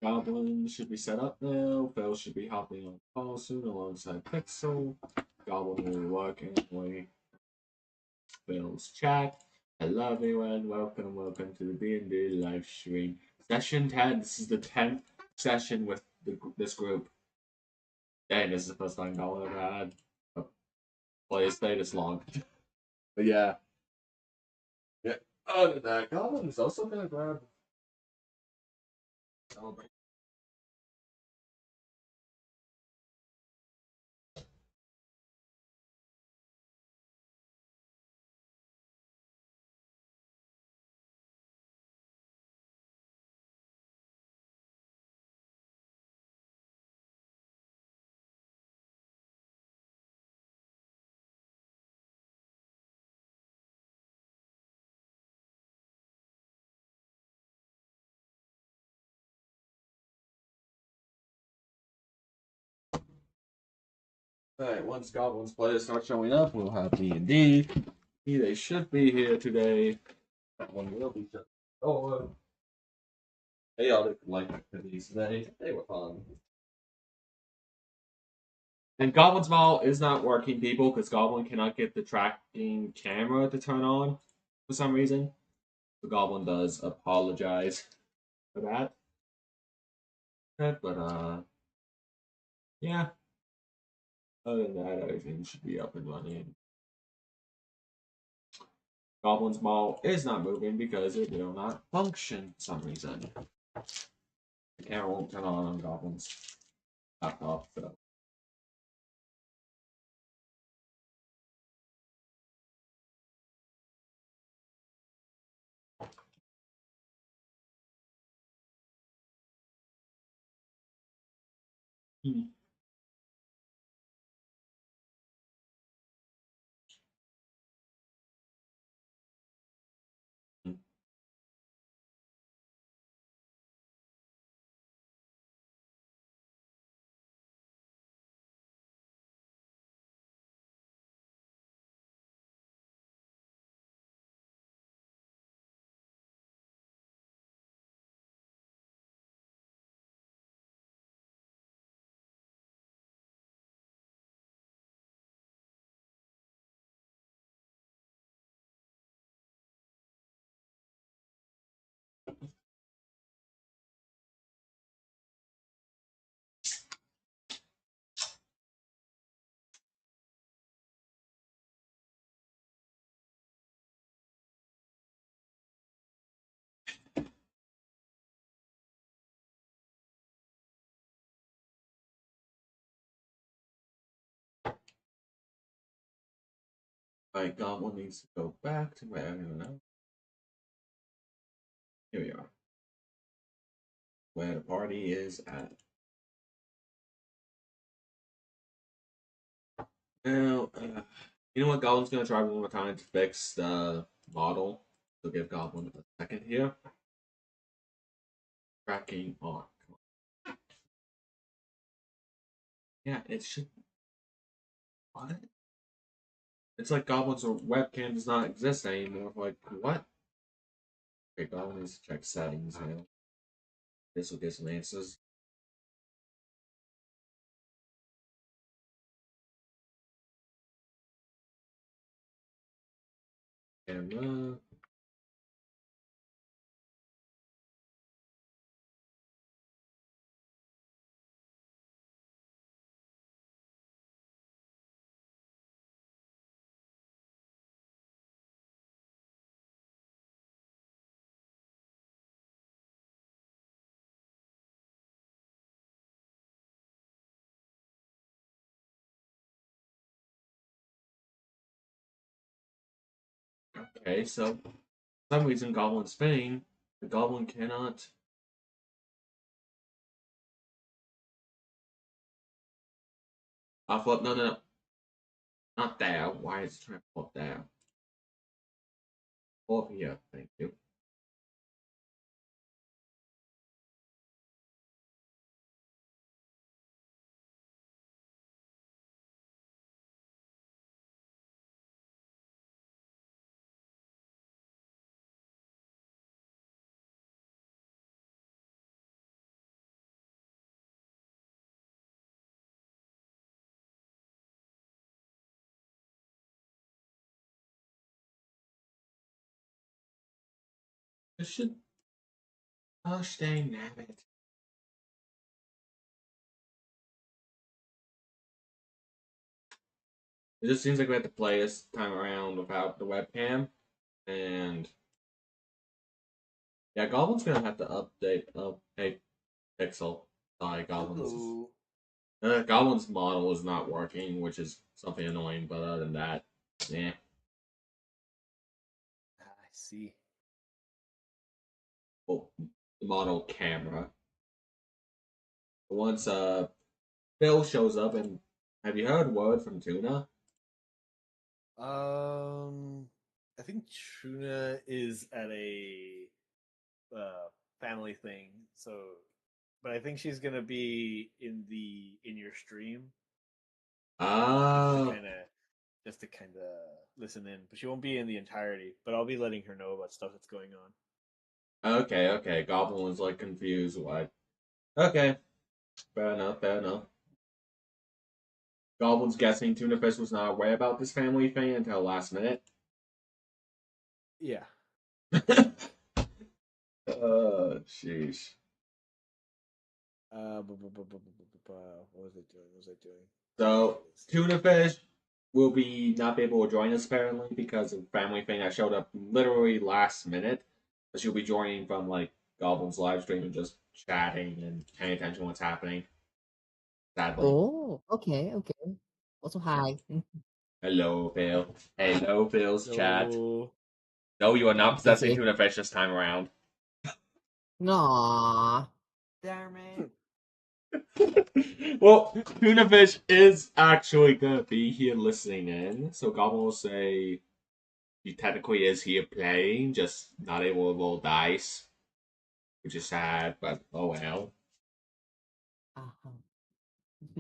Goblin should be set up now. Phil should be hopping on call soon alongside Pixel. Goblin will work anyway. Phil's chat. Hello everyone, welcome to the D&D live stream. Session 10, this is the 10th session with this group. Dang, this is the first time Goblin ever had a play stay this long. But yeah. Yeah. Other than that, Goblin is also gonna grab celebrate. Alright, once Goblin's players start showing up, we'll have D&D. They should be here today. That one will be shut. Oh, chaotic life activities today. They were fun. And Goblin's Mall is not working, people, because Goblin cannot get the tracking camera to turn on for some reason. The Goblin does apologize for that. But, yeah. Other than that, everything should be up and running. Goblin's Mall is not moving because it will not function for some reason. The camera won't turn on Goblin's laptop, so. Hmm. Alright, Goblin needs to go back to where I don't know. Here we are. Where the party is at. Now, you know what? Goblin's gonna try one more time to fix the model. So give Goblin a second here. Tracking on. Yeah, it should. What? It's like Goblin's webcam does not exist anymore. Like, what? Okay, Goblin needs to check settings now. This will get some answers. Camera. Okay, so for some reason Goblin's spinning. The Goblin cannot. Flip. No, no, no. Not there. Why is it trying to pull up there? Pull up here. Thank you. This should. Gosh dang it. It just seems like we have to play this time around without the webcam. And yeah, Goblin's gonna have to update. Oh, hey, Pixel. Sorry, Goblin's. Hello. Goblin's model is not working, which is something annoying, but other than that, yeah. I see. Well, the model camera. Once Phil shows up, and have you heard word from Tuna? I think Truna is at a family thing, so but I think she's gonna be in your stream just to Ah, kind of listen in, but she won't be in the entirety. But I'll be letting her know about stuff that's going on. okay. Goblin was like confused. What? Okay, fair enough. Fair enough. Goblin's guessing Tuna Fish was not aware about this family thing until last minute. Yeah. Sheesh. What was I doing? What was I doing? So Tuna Fish will be not be able to join us apparently because of family thing that showed up literally last minute. But she'll be joining from like Goblin's live stream and just chatting and paying attention to what's happening. Sadly. Oh, okay, okay. Also, hi. Hello, Phil. Hello, Phil's chat. No. No, you are not possessing Okay. Tuna Fish this time around. Aww. Damn it. Well, Tuna Fish is actually gonna be here listening in, so Goblin will say he technically is here playing, just not able to roll dice, which is sad, but oh well. Uh-huh.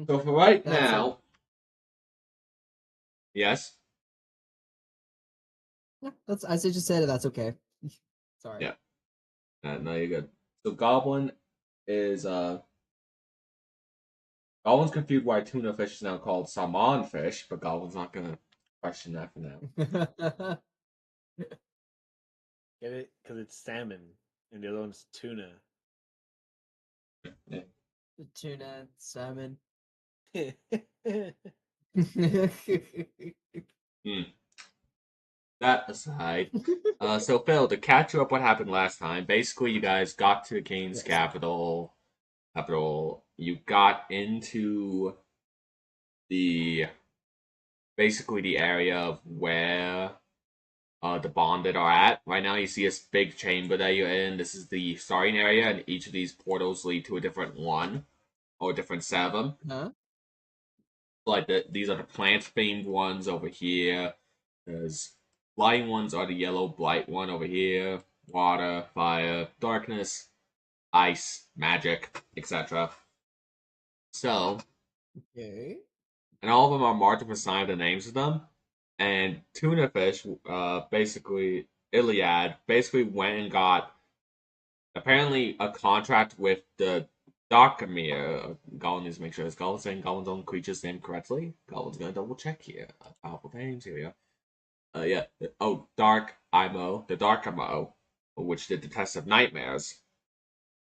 So for right That's now, yes, yeah, that's I just said it, that's okay. Sorry. yeah, no, you're good. So is Goblin's confused why tuna fish is now called salmon fish, but Goblin's not gonna question that for now. Get it? Because it's salmon, and the other one's tuna. Yeah. Tuna, salmon. Hmm. That aside, so Phil, to catch you up, what happened last time? Basically, you guys got to the king's Yes. capital. You got into the basically the area of where the bonded are at. Right now, you see this big chamber that you're in. This is the starting area, and each of these portals lead to a different one or a different set of them. Huh? Like these are the plant themed ones over here. There's flying ones are the yellow blight one over here. Water, fire, darkness, ice, magic, etc. So, Okay. and all of them are marked with a sign of the names of them. And tuna fish, basically Iliad, basically went and got apparently a contract with the Darkamir. Gollum needs to make sure his Gollum's saying Gollum's own creature's name correctly. Gollum's gonna double check here. Powerful names here we go. Yeah. Oh, Dark Imo, the Dark Imo, which did the test of nightmares,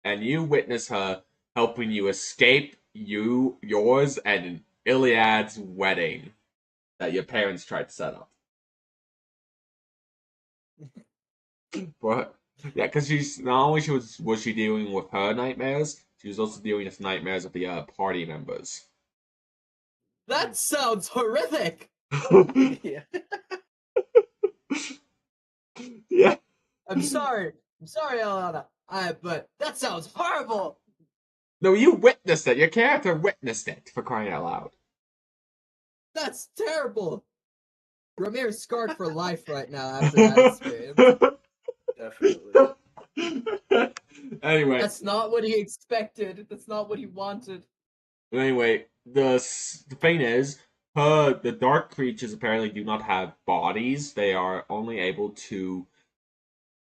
and you witness her helping you escape yours, and Iliad's wedding that your parents tried to set up. But yeah, because she's not only was she dealing with her nightmares, she was also dealing with nightmares of the party members. That sounds horrific! Yeah. Yeah. I'm sorry, Alana. But that sounds horrible! No, you witnessed it. Your character witnessed it, for crying out loud. That's terrible! Ramir's scarred for life right now after that experience. Definitely. Anyway, That's not what he expected. That's not what he wanted. anyway, the thing is, the dark creatures apparently do not have bodies. They are only able to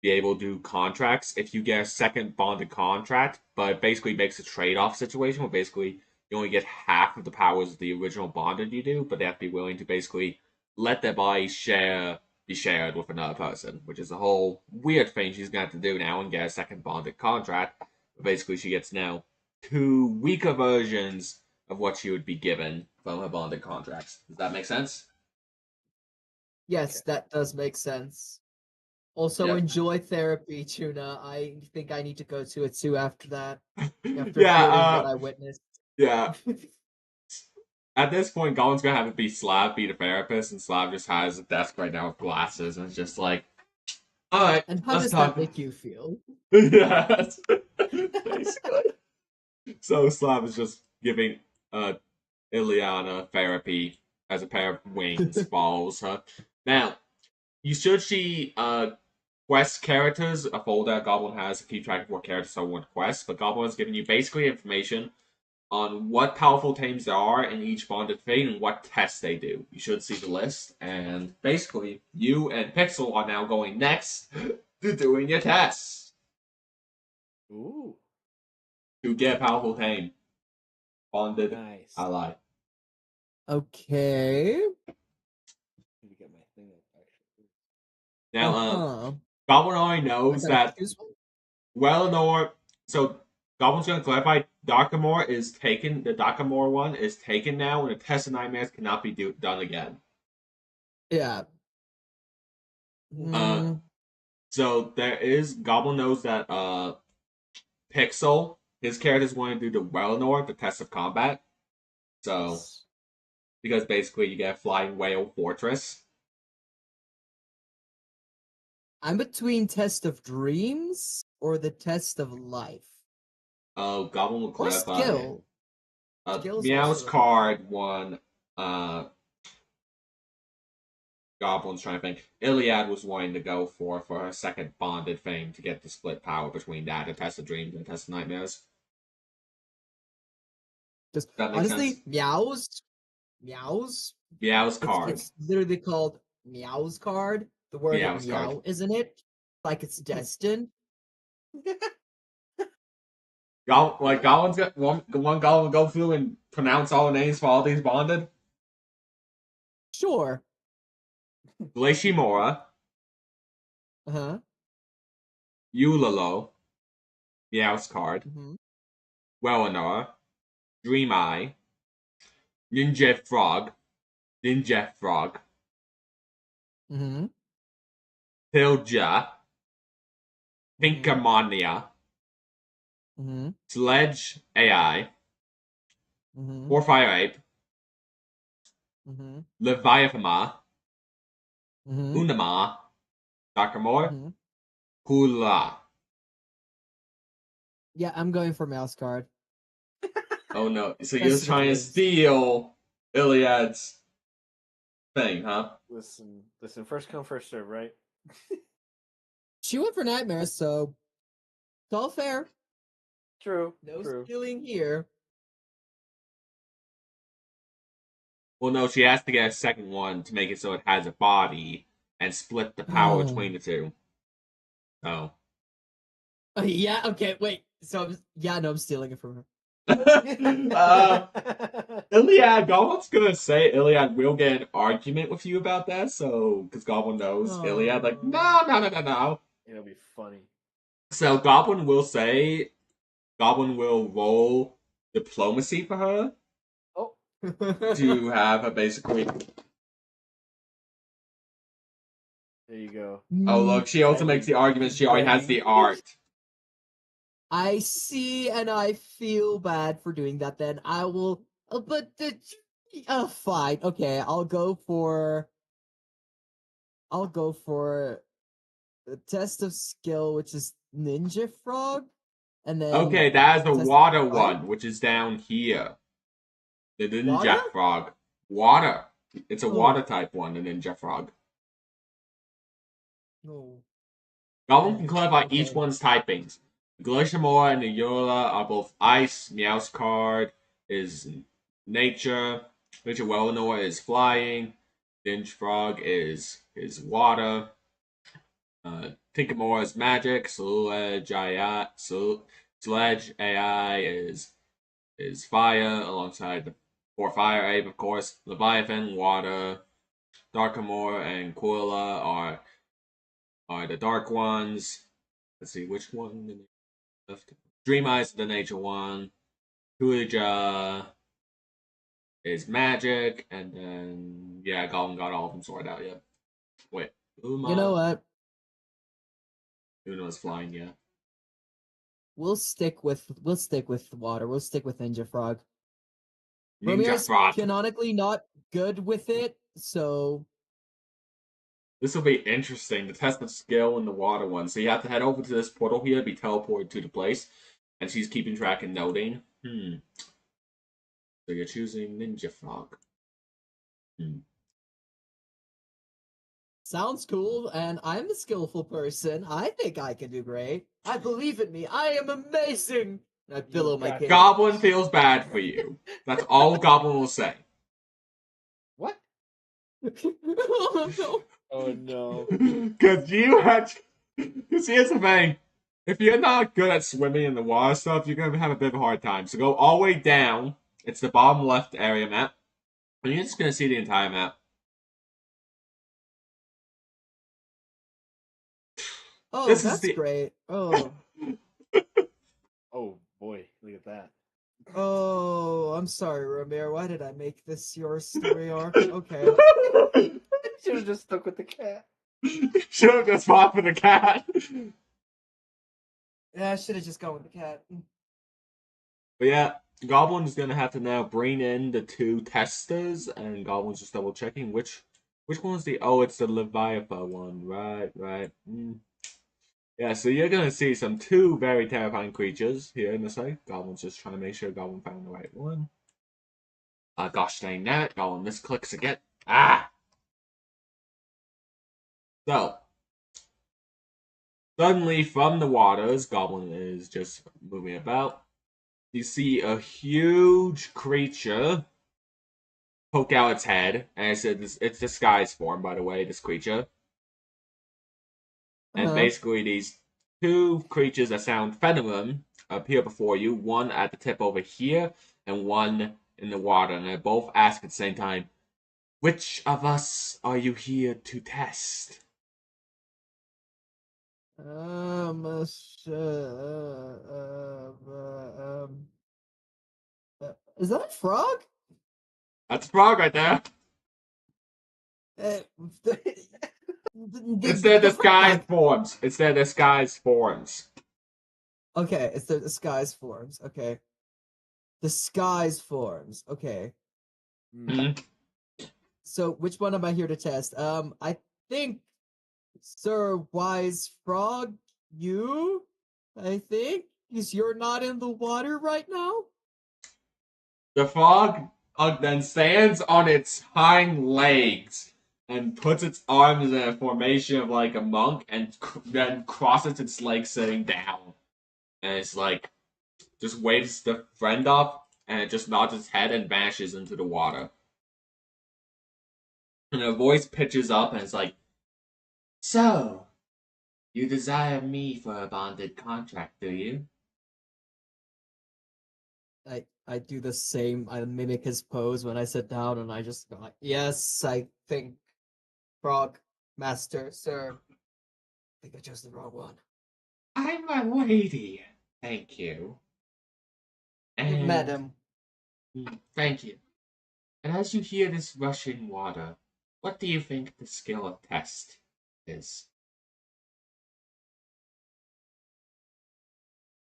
be able to do contracts if you get a second bonded contract, but it basically makes a trade-off situation where basically you only get half of the powers of the original bonded you do, but they have to be willing to basically let their bodies share be shared with another person, which is a whole weird thing she's going to have to do now and get a second bonded contract. But basically, she gets now 2 weaker versions of what she would be given from her bonded contracts. Does that make sense? Yes, Okay. that does make sense. Also, Yep. enjoy therapy, Tuna. I think I need to go to it too after that. After Yeah, hearing what I witnessed. yeah. At this point, Goblin's gonna have to be Slav be the therapist, and Slav just has a desk right now with glasses, and it's just like, all right, And how let's does talk. that make you feel? Yes, basically. So Slav is just giving Ileana therapy as a pair of wings follows her. Now, you should see quest characters, a folder Goblin has to keep track of what characters are on quest, but Goblin is giving you basically information on what powerful teams there are in each bonded thing and what tests they do. You should see the list, and basically, you and Pixel are now going next to doing your tests Ooh, to get a powerful team. Bonded nice. ally. Okay. Let me get my thing up, actually. Now, Uh-huh. Goblin already I knows gotta that choose one? Welinor. So Goblin's going to clarify. Darkamore is taken. The Darkamore one is taken now, and the test of nightmares cannot be done again. Yeah. Uh, so there is Goblin knows that Pixel, his character's going to do the Welinor, the test of combat. So because basically you get a flying whale fortress. I'm between Test of Dreams or the Test of Life. Oh, Goblin will Or clarify. Skill. Skill is Meow's also card won. Goblin's trying to think. Iliad was wanting to go for her second bonded thing to get the split power between that and Test of Dreams and Test of Nightmares. Just That makes honestly, sense. Meow's Meow's card. it's literally called Meow's card. The word Meow's meow, card. isn't it? Like it's destined. Goblin's got one Goblin go through and pronounce all the names for all these bonded. Sure. Glacimora, Uh-huh. Eulalo, Meow's card, Mm-hmm. Welinor, Dream Eye, Ninja Frog, Mm-hmm. Pilja, Mm-hmm. Pinkamania, Mm-hmm. Sledge AI, Mm-hmm. Warfire Ape, Mm-hmm. Leviathama, Mm-hmm. Unama, Dakamore, Mm-hmm. Hula. Yeah, I'm going for mouse card. Oh no, so you're Test just of trying to Dreams. steal Iliad's thing, huh? Listen. First come, first serve, right? She went for nightmares, so it's all fair. True. No True. stealing here. Well, no, she has to get a second one to make it so it has a body and split the power Oh. between the two. Oh. Yeah, okay, wait. So, no, I'm stealing it from her. Iliad, Goblin's gonna say Iliad will get an argument with you about that, so, because Goblin knows Iliad, like, no. It'll be funny. So, Goblin will roll diplomacy for her Oh. to have her basically. There you go. Oh, look, she also makes the argument she already has the art. I see, and I feel bad for doing that. Then I will, fine. Okay, I'll go for the test of skill, which is Ninja Frog, and then Okay, that is the test water of life? one, which is down here. The Water? Ninja Frog. Water. It's a Oh. water type one, the Ninja Frog. No. Goblin can clarify Okay. each one's typings. Glacimora and the Yola are both ice. Meow's card is nature. Nature Welinor is flying. Ninja Frog is water. Tinkamora is magic. Sledge AI is fire, alongside the four fire ape, of course. Leviathan, water. Darkamore and Quilla are the dark ones. Let's see which one left. Dream Eyes the nature one. Kuja is magic, and then yeah, Goblin got all of them sorted out. Yeah. Wait, Uma. You know what? Una's flying. Yeah. We'll stick with water. We'll stick with Ninja Frog. Ninja Romir's Frog. canonically not good with it, so This will be interesting to test the skill in the water one. So you have to head over to this portal here, be teleported to the place, and she's keeping track and noting. So you're choosing Ninja Frog. sounds cool, and I'm a skillful person. I think I can do great. I believe in me. I am amazing. I billow my cape. Goblin feels bad for you. That's all Goblin will say. What? Oh no. Oh no. Because you had. Because here's the thing. If you're not good at swimming in the water stuff, you're going to have a bit of a hard time. So go all the way down. It's the bottom left area map. And you're just going to see the entire map. Oh, This is that's the- great. Oh. Oh boy, look at that. Oh, I'm sorry, Romir. Why did I make this your story arc? Okay. Should have just stuck with the cat. Should have just fought for the cat. Yeah, I should have just gone with the cat. But yeah, Goblin's gonna have to now bring in the two testers, and Goblin's just double checking which one's the it's the Leviathan one, right. Yeah, so you're gonna see two very terrifying creatures here in the site. Goblin's just trying to make sure Goblin found the right one. Gosh dang that, Goblin misclicks again. So suddenly from the waters, Goblin is just moving about. You see a huge creature poke out its head, and it's disguised form, by the way, this creature. And basically, these two creatures that sound venom appear before you, one at the tip over here, and one in the water, and they both ask at the same time, which of us are you here to test? Is that a frog? That's a frog right there. It's their disguised forms. It's their disguised forms. Okay, it's their disguised forms. Okay. Disguised forms. Okay. Mm-hmm. So which one am I here to test? I think Sir Wise Frog, I think, because you're not in the water right now. The frog then stands on its hind legs and puts its arms in a formation of like a monk, and then crosses its legs sitting down. And it's like, just waves the friend up, and it just nods its head and vanishes into the water. And a voice pitches up, and it's like, so, you desire me for a bonded contract, do you? I do the same. I mimic his pose when I sit down, and I just go like, yes, I think, Frog Master, sir. I think I chose the wrong one. I'm a lady, thank you. You've met him. Thank you. And as you hear this rushing water, what do you think the skill of test is?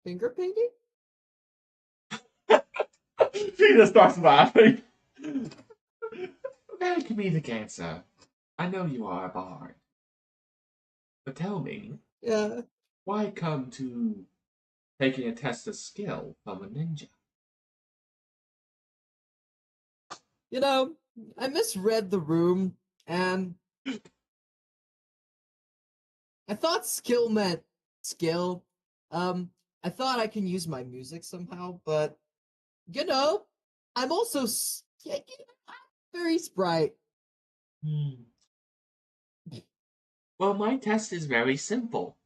Finger painting? She just starts laughing. Very comedic answer. I know you are a bard. But tell me, Yeah. why come to taking a test of skill from a ninja? You know, I misread the room, and I thought skill meant skill. I thought I can use my music somehow, but you know, I'm also very sprite. Well, my test is very simple.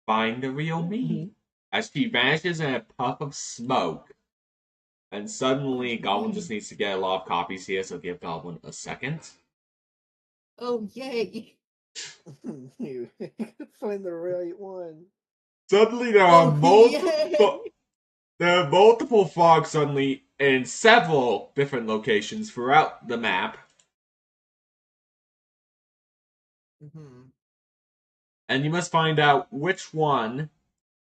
Find the real me. As she vanishes in a puff of smoke. And suddenly, Goblin just needs to get a lot of copies here, so give Goblin a second. Oh, yay! You find the right one. Suddenly there are Oh, multiple. yay! There are multiple frogs suddenly in several different locations throughout the map, Mm-hmm. and you must find out which one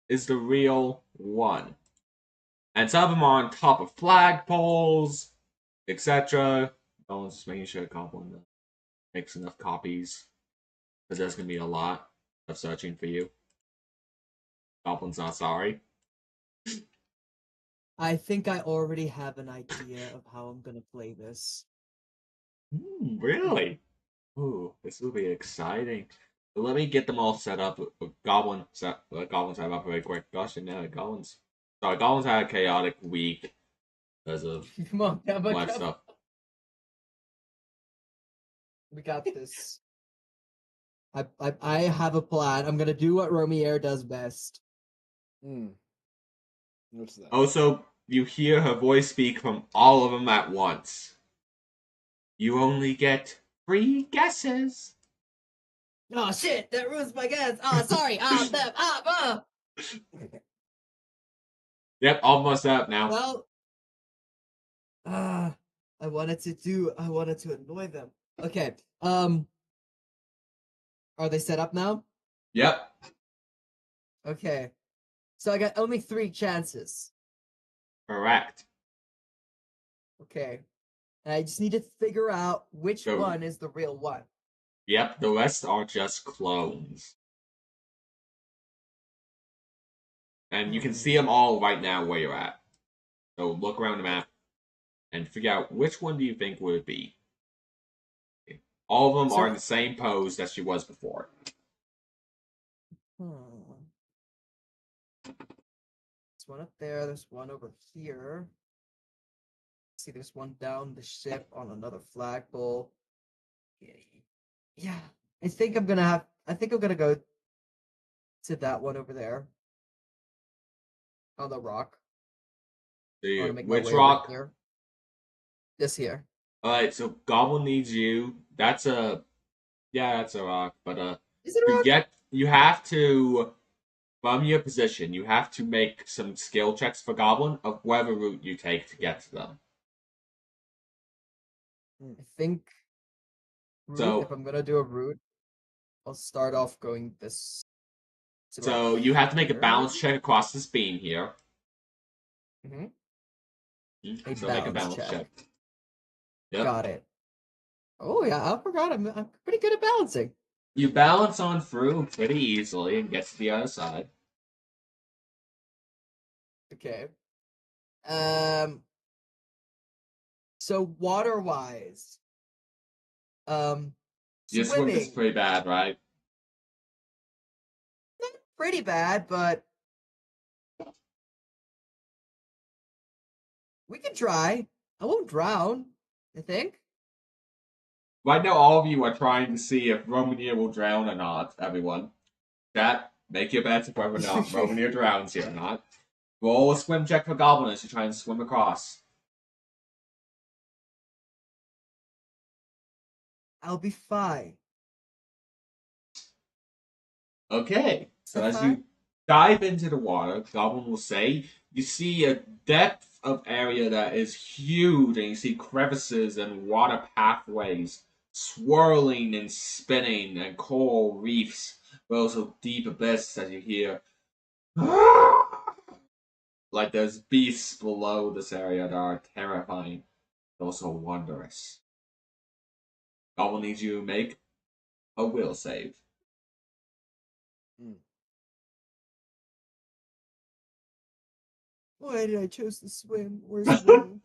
is the real one. And some of them are on top of flagpoles, etc. I was just making sure Goblin makes enough copies, because there's gonna be a lot of searching for you. Goblin's not sorry. I think I already have an idea of how I'm gonna play this. Really? Ooh, this will be exciting. But let me get them all set up. Goblins have up really quick. Gosh, and now Goblins. Sorry, Goblins had a chaotic week because of Come on, life stuff. we got this. I have a plan. I'm gonna do what Romier does best. Hmm. What's that? Also, you hear her voice speak from all of them at once. You only get 3 guesses. Oh shit! That ruins my guess. Oh, sorry. Ah. Yep, almost up now. Well, I wanted to annoy them. Okay. Are they set up now? Yep, Okay. So I got only 3 chances. correct. Okay. And I just need to figure out which So, one is the real one. yep, the rest are just clones. And you can see them all right now where you're at. So look around the map and figure out which one do you think would it be. All of them are in So, the same pose that she was before. hmm. There's one up there. There's one over here. See, there's one down the ship on another flagpole. Yeah. I think I'm gonna go to that one over there on the rock. I want to make my Which way over rock? here. This here. Alright, so Goblin needs you. That's a that's a rock. But Is it a rock? you have to from your position, you have to make some skill checks for Goblin of whatever route you take to get to them. I think route. If So I'm gonna do a route, I'll start off going this to like so you have to make a here, balance maybe. check across this beam here. Mm-hmm. A So make a balance balance check. check. Yep. Got it. Oh yeah, I forgot. I'm pretty good at balancing. You balance on through pretty easily and get to the other side. Okay. Um. So water wise, Your swim is swimming pretty bad, right? pretty bad, but we can try. I won't drown. I think. Right now, all of you are trying to see if Romania will drown or not, everyone. Chat, make your bets if whether or not Romania drowns here or not. Roll a swim check for Goblin as you try and swim across. I'll be fine. Okay, Is so that as fine? you dive into the water, Goblin will say, you see a depth of area that is huge, and you see crevices and water pathways swirling and spinning, and coral reefs, but also deep abyss as you hear. Like there's beasts below this area that are terrifying, but also wondrous. Goblin needs you to make a will save. Hmm. Why did I choose to swim? Where's Will?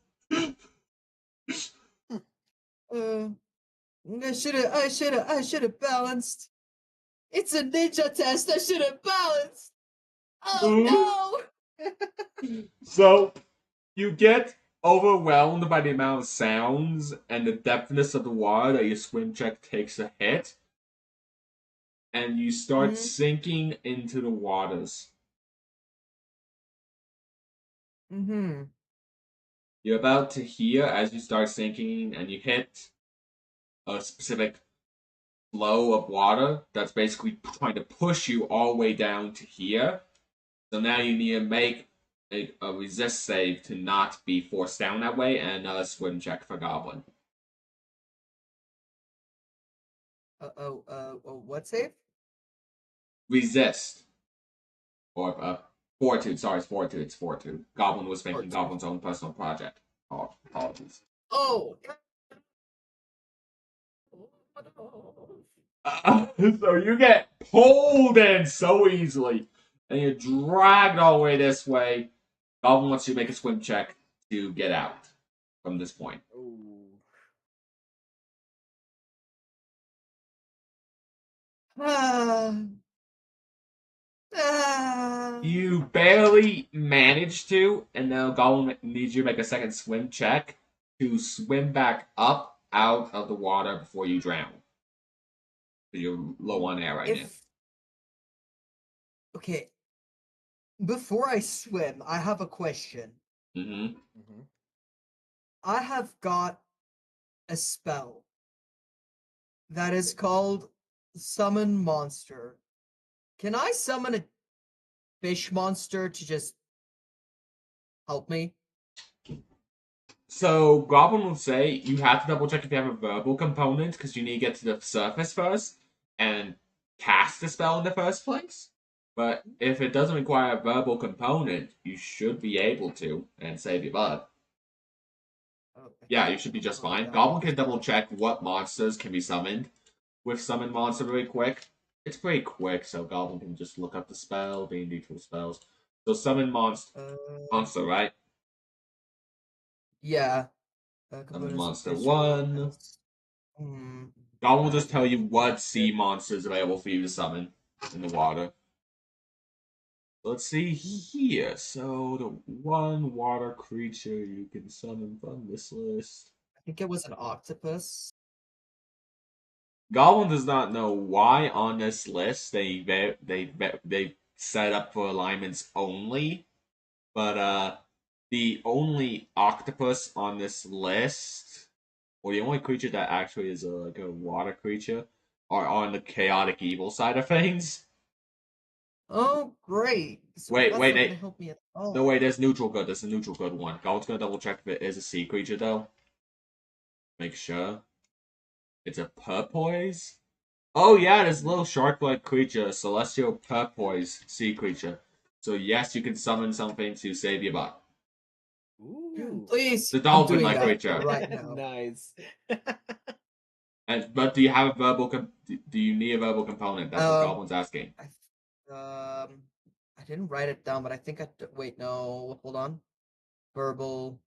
Uh, I should have balanced. It's a ninja test. I should have balanced. Oh So you get overwhelmed by the amount of sounds and the depthness of the water that your swim check takes a hit, and you no! start sinking into the waters. Mm-hmm. You're about to hear as you start sinking and you hit a specific flow of water that's basically trying to push you all the way down to here. So now you need to make a resist save to not be forced down that way, and another swim check for Goblin. What save? Resist. Or fortitude. Sorry, it's fortitude. It's fortitude. Goblin was making Fortitude. Goblin's own personal project. Oh, apologies. Oh. So you get pulled in so easily, and you're dragged all the way this way. Goblin wants you to make a swim check to get out from this point. Ooh. You barely manage to, and now Goblin needs you to make a second swim check to swim back up out of the water before you drown. You're low on air right now. Okay. Before I swim, I have a question. Mm-hmm. I have got a spell that is called Summon Monster. Can I summon a fish monster to just help me? So Goblin will say you have to double check if you have a verbal component because you need to get to the surface first and cast the spell in the first place. But if it doesn't require a verbal component, you should be able to and save your butt. Oh, Yeah, you should be just fine. Goblin can double check what monsters can be summoned with Summon Monster really quick. It's pretty quick, so Goblin can just look up the spell, D&D tool spells. So Summon Monster, right? Yeah. Summon Monster 1. Hmm. Goblin will just tell you what sea monster is available for you to summon in the water. Let's see here. So the one water creature you can summon from this list. I think it was an octopus. Goblin does not know why on this list they set up for alignments only, but the only octopus on this list, or the only creature that actually is like a water creature, are on the chaotic evil side of things. Oh, great. So Wait, that's wait, not gonna help me at all. no, wait, there's neutral good. There's a neutral good one. Goblin's gonna double check if it is a sea creature, though. Make sure. It's a purpoise? Oh, yeah, this little shark-like creature, a celestial purpoise sea creature. So, yes, you can summon something to save your butt. Ooh. Please, The I'm dolphin doing like that creature. right now. Nice. But do you have a verbal? Do you need a verbal component? That's what Goblin's asking. I didn't write it down, but I think wait, no, hold on. Verbal.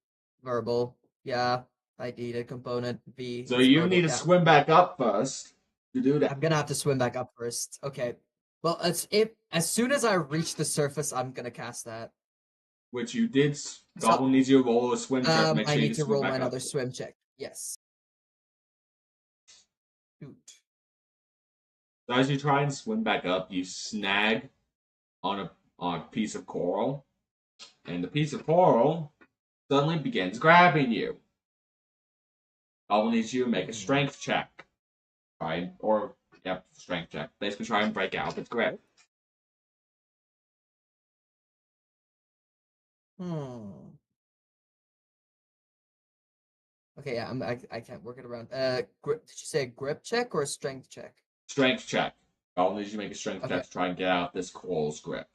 Yeah, I need a component. V So is you verbal. need to Yeah. swim back up first to do that. I'm gonna have to swim back up first. Okay. Well, as soon as I reach the surface, I'm gonna cast that. Which you did. So, Goblin needs you to roll a swim check to make I sure you need can to swim roll back another up. swim check. Yes. Shoot. So as you try and swim back up, you snag on a piece of coral, and the piece of coral suddenly begins grabbing you. Goblin needs you to make a strength check. Strength check. Basically, try and break out of its grip. Hmm. Okay, yeah, I can't work it around. Did you say a grip check or a strength check? Strength check. Goblin needs you to make a strength Okay. check to try and get out of this coral's grip.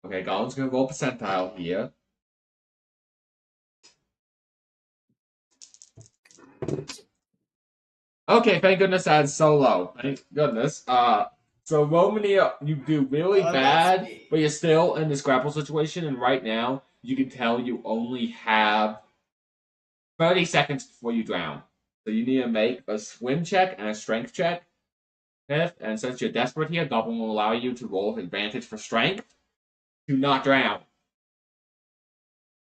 Okay, Goblin's gonna roll percentile here. Okay, thank goodness that's so low. Thank goodness. So Romany, you do really bad, but you're still in this grapple situation, and right now you can tell you only have 30 seconds before you drown. So you need to make a swim check and a strength check. And since you're desperate here, Goblin will allow you to roll with advantage for strength to not drown.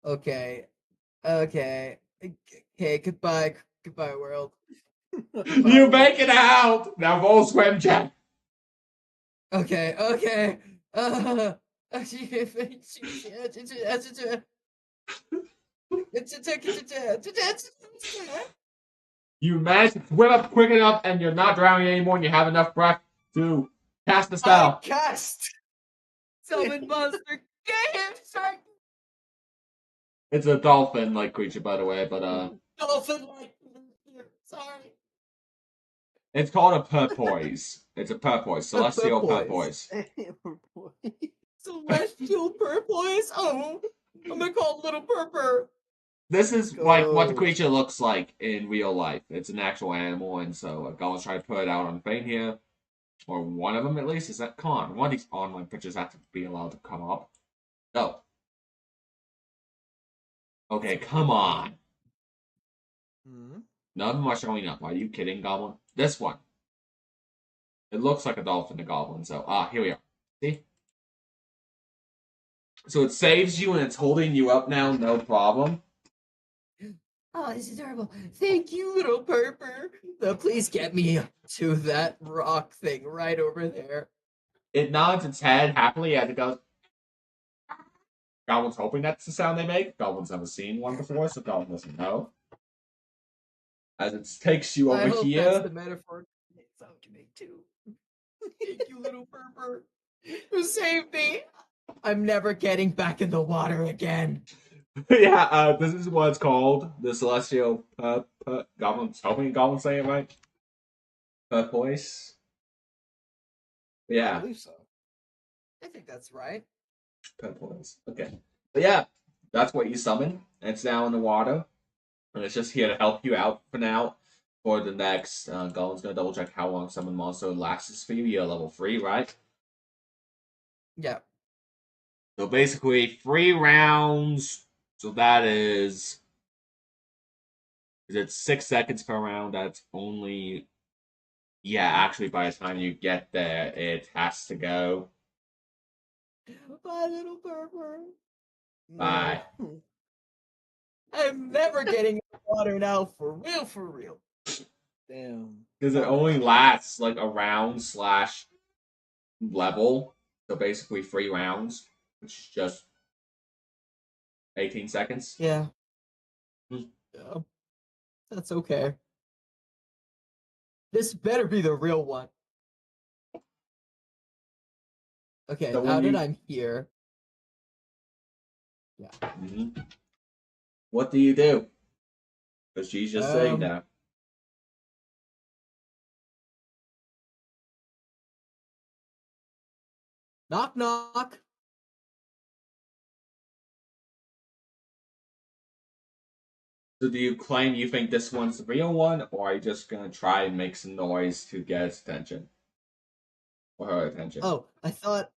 Okay. Okay. Okay, goodbye world. You make it out! Now roll swim check. Okay. You managed to swim up quick enough, and you're not drowning anymore, and you have enough breath to cast the I spell. cast summon monster game shark It's a dolphin-like creature, by the way, but dolphin like. Sorry, it's called a purpoise. It's a purpoise, celestial purpoise. purpoise. Celestial purpoise. Oh, I'm gonna call it little purpur. This is like what the Go. creature looks like in real life. It's an actual animal, and so a goblin's trying to put it out on thing here, or one of them at least. Is that come on? One of these online pictures have to be allowed to come up. Go. Okay, come on. Hmm? None of them are showing up. Are you kidding, Goblin? This one. It looks like a dolphin to Goblin, so here we are. See? So it saves you and it's holding you up now, no problem. Oh, this is adorable. Thank you, little purpur. Please get me to that rock thing right over there. It nods its head happily as it goes. Goblin's hoping that's the sound they make. Goblin's never seen one before, so Goblin doesn't know. As it takes you over I hope here. that's the metaphor sound you make too. Thank you, little purpur. You saved me. I'm never getting back in the water again. Yeah, this is what it's called. The celestial Goblin's hoping Goblin's saying it right. Voice. I Yeah, believe so. I think that's right. voice. Okay. But yeah, that's what you summon. It's now in the water. And it's just here to help you out for now. For the next, Goblin's gonna double check how long summon monster lasts for you. You're level 3, right? Yeah. So basically, 3 rounds. So that is it 6 seconds per round? That's only. Yeah, actually, by the time you get there, it has to go. Bye, little purpur. Bye. No. I'm never getting in the water now, for real, for real. Damn. Because it only lasts like a round slash level. So basically 3 rounds, which is just 18 seconds. Yeah. Hmm. Yeah. That's okay. This better be the real one. Okay, So now when that you- I'm here. Yeah. Mhm. What do you do? Because she's just saying that. Knock, knock. So do you claim you think this one's the real one, or are you just gonna try and make some noise to get its attention? Or her attention? Oh, I thought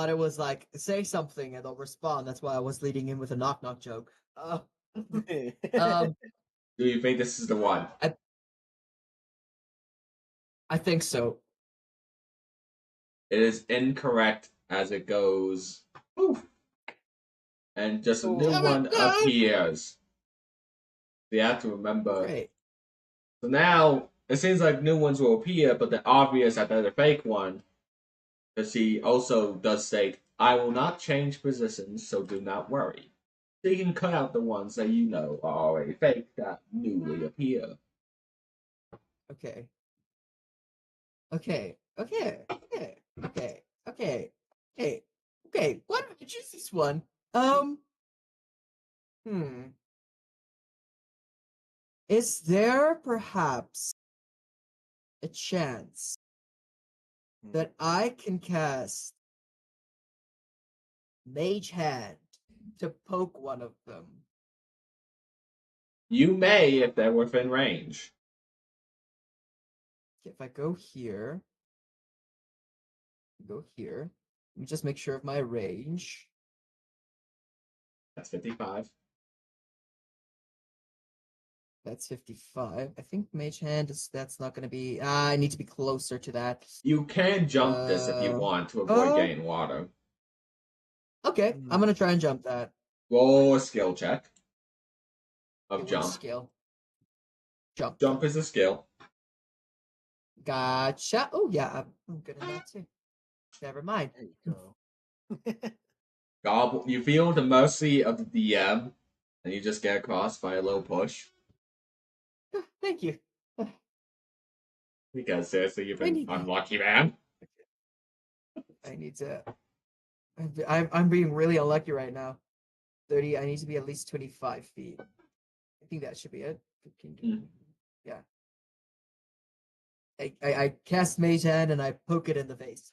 it was like say something and they'll respond. That's why I was leading in with a knock knock joke. Um, Do you think this is the one? I think so. It is incorrect as it goes. Poof. And just a new Oh. one appears. So you have to remember. Great. So now it seems like new ones will appear, but they're obvious that they're the fake one. Because she also does state, "I will not change positions, so do not worry." So you can cut out the ones that you know are already fake that newly appear. Okay. Okay. Okay. Okay. Okay. Okay. Okay. Okay. Why don't I choose this one? Hmm. Is there perhaps a chance that I can cast Mage Hand to poke one of them? You may if they're within range. If I go here, let me just make sure of my range. That's 55. That's 55. I think Mage Hand that's not gonna be. I need to be closer to that. You can jump this if you want to avoid getting water. Okay, I'm gonna try and jump that. Roll a skill check of It was jump. skill. Jump. Jump is a skill. Gotcha. Oh yeah, I'm good at that too. Never mind. There you go. You feel the mercy of the DM and you just get across by a little push. Thank you. Because seriously, you've I been need that. unlucky, man. I need to. I'm being really unlucky right now. 30. I need to be at least 25 feet. I think that should be it. 15, 20. Yeah. I cast Mage Hand and I poke it in the face.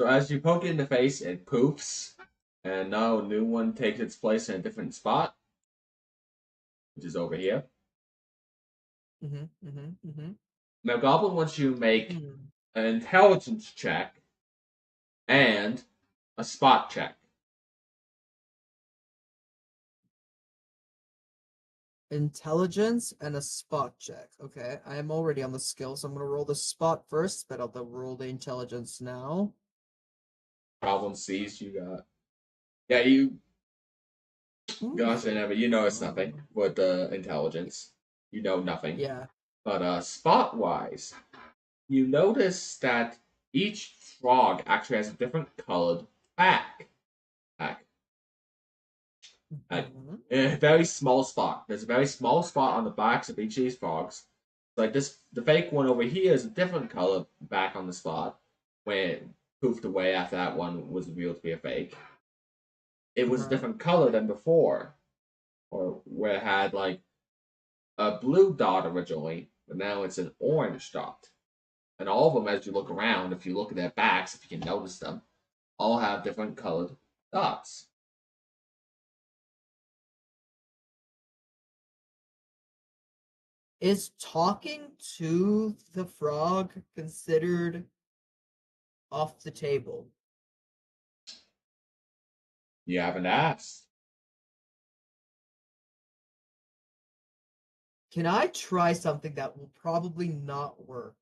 So as you poke it in the face, it poofs, and now a new one takes its place in a different spot, which is over here. Now, Goblin wants you to make an intelligence check and a spot check. Intelligence and a spot check. Okay, I am already on the skill, so I'm gonna roll the spot first, but I'll roll the intelligence now. Goblin sees you got. Yeah, you. Gosh, I never. You notice nothing with the intelligence. You know nothing. Yeah. But spot wise, you notice that each frog actually has a different colored back. A very small spot. There's a very small spot on the backs of each of these frogs. Like this, the fake one over here is a different color back on the spot. When it poofed away after that one was revealed to be a fake. It was a different color than before, or where it had like a blue dot originally, but now it's an orange dot. And all of them, as you look around, if you look at their backs, if you can notice them, all have different colored dots. Is talking to the frog considered off the table? You haven't asked. Can I try something that will probably not work?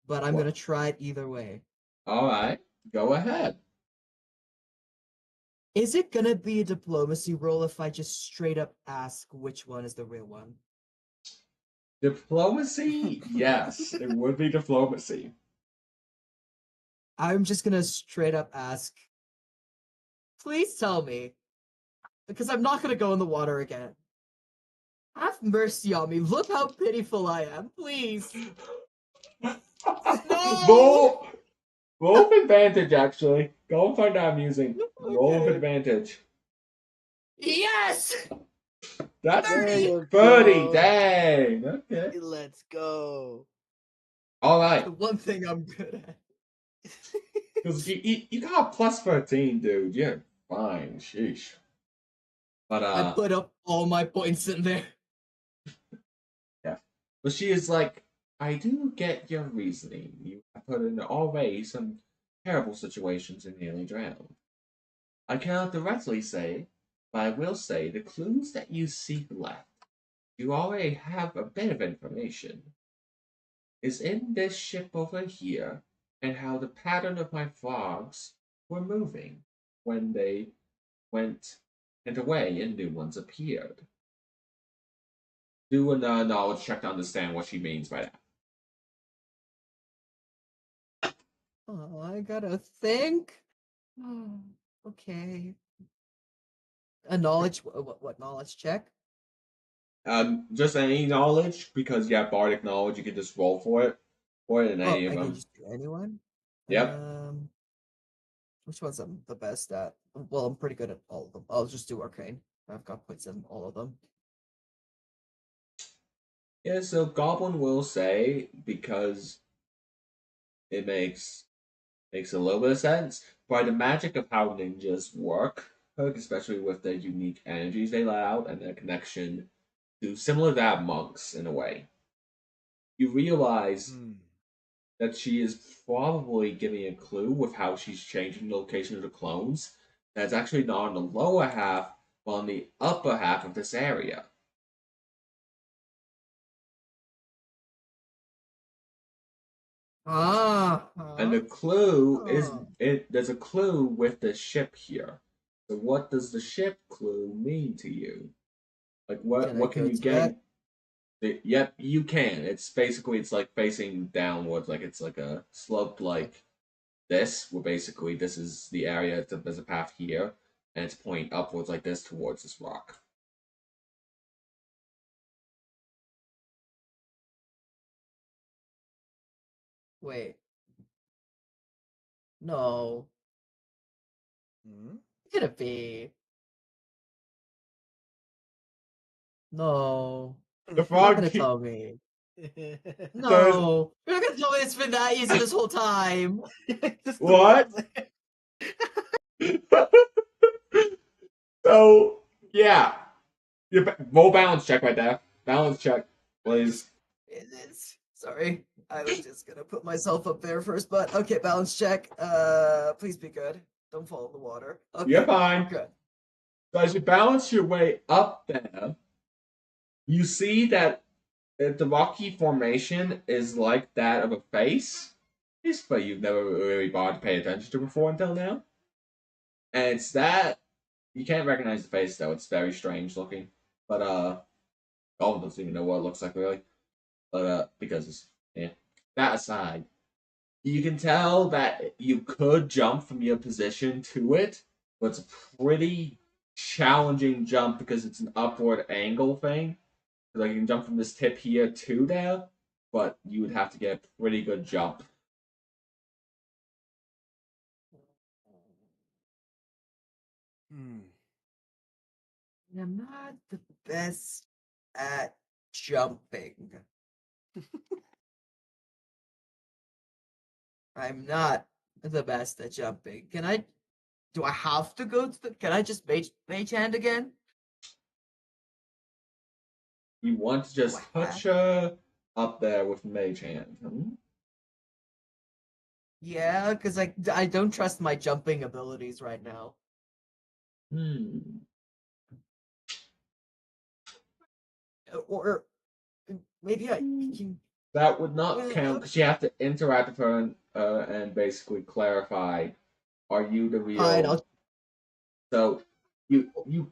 But I'm gonna try it either way. Alright, go ahead. Is it gonna be a diplomacy roll if I just straight up ask which one is the real one? Diplomacy? Yes, it would be diplomacy. I'm just gonna straight up ask. Please tell me. Because I'm not gonna go in the water again. Have mercy on me. Look how pitiful I am. Please. No! Roll with advantage, actually. Go and find out amusing. Okay. Roll with advantage. Yes! That's 30! 30, dang! Okay. Let's go. Alright. The one thing I'm good at. Because you got a plus 13, dude. You're fine. Sheesh. But, I put up all my points in there. Yeah. But she is like, I do get your reasoning. You have put in already some terrible situations and nearly drowned. I cannot directly say, but I will say the clues that you seek left, you already have a bit of information, is in this ship over here, and how the pattern of my frogs were moving when they went and away and new ones appeared. Do a knowledge check to understand what she means by that. Oh, I gotta think. Okay. A knowledge. What knowledge check? Just any knowledge, because you have bardic knowledge, you can just roll for it. Or in any of I can them. just do anyone. Yep. Which one's I'm the best at? Well, I'm pretty good at all of them. I'll just do arcane. I've got points in all of them. Yeah, so Goblin will say, because it makes a little bit of sense, by the magic of how ninjas work, especially with the unique energies they let out and their connection to similar to that of monks in a way. You realize that she is probably giving a clue with how she's changing the location of the clones. That's actually not on the lower half, but on the upper half of this area. And the clue is there's a clue with the ship here. So what does the ship clue mean to you? Like what can you get? Yep, you can. It's basically it's like facing downwards, like it's like a sloped like this, where basically this is the area, there's a path here, and it's pointing upwards like this towards this rock. Wait. No. Hmm? Could it be? No. The You're not frog gonna keep, tell me. says, No. You're not gonna tell me it's been that easy this whole time. Just What? So yeah, roll balance check right there. Balance check, please. It is. Sorry. I was just gonna put myself up there first, but okay, balance check. Please be good. Don't fall in the water. Okay. You're fine. Good. So as you balance your way up there, you see that the rocky formation is like that of a face. But you've never really bothered to pay attention to before until now. And it's that you can't recognize the face though. It's very strange looking. But Golden doesn't even know what it looks like really. But because yeah. That aside, you can tell that you could jump from your position to it, but it's a pretty challenging jump because it's an upward angle thing. Like you can jump from this tip here to there, but you would have to get a pretty good jump. Hmm. I'm not the best at jumping. I'm not the best at jumping. Do I have to go to can I just mage hand again? You want to just touch her up there with Mage Hand. Hmm? Yeah, because I don't trust my jumping abilities right now. Hmm. Or maybe I can. That would not count because you have to interact with her and basically clarify: Are you the Fine, real? So you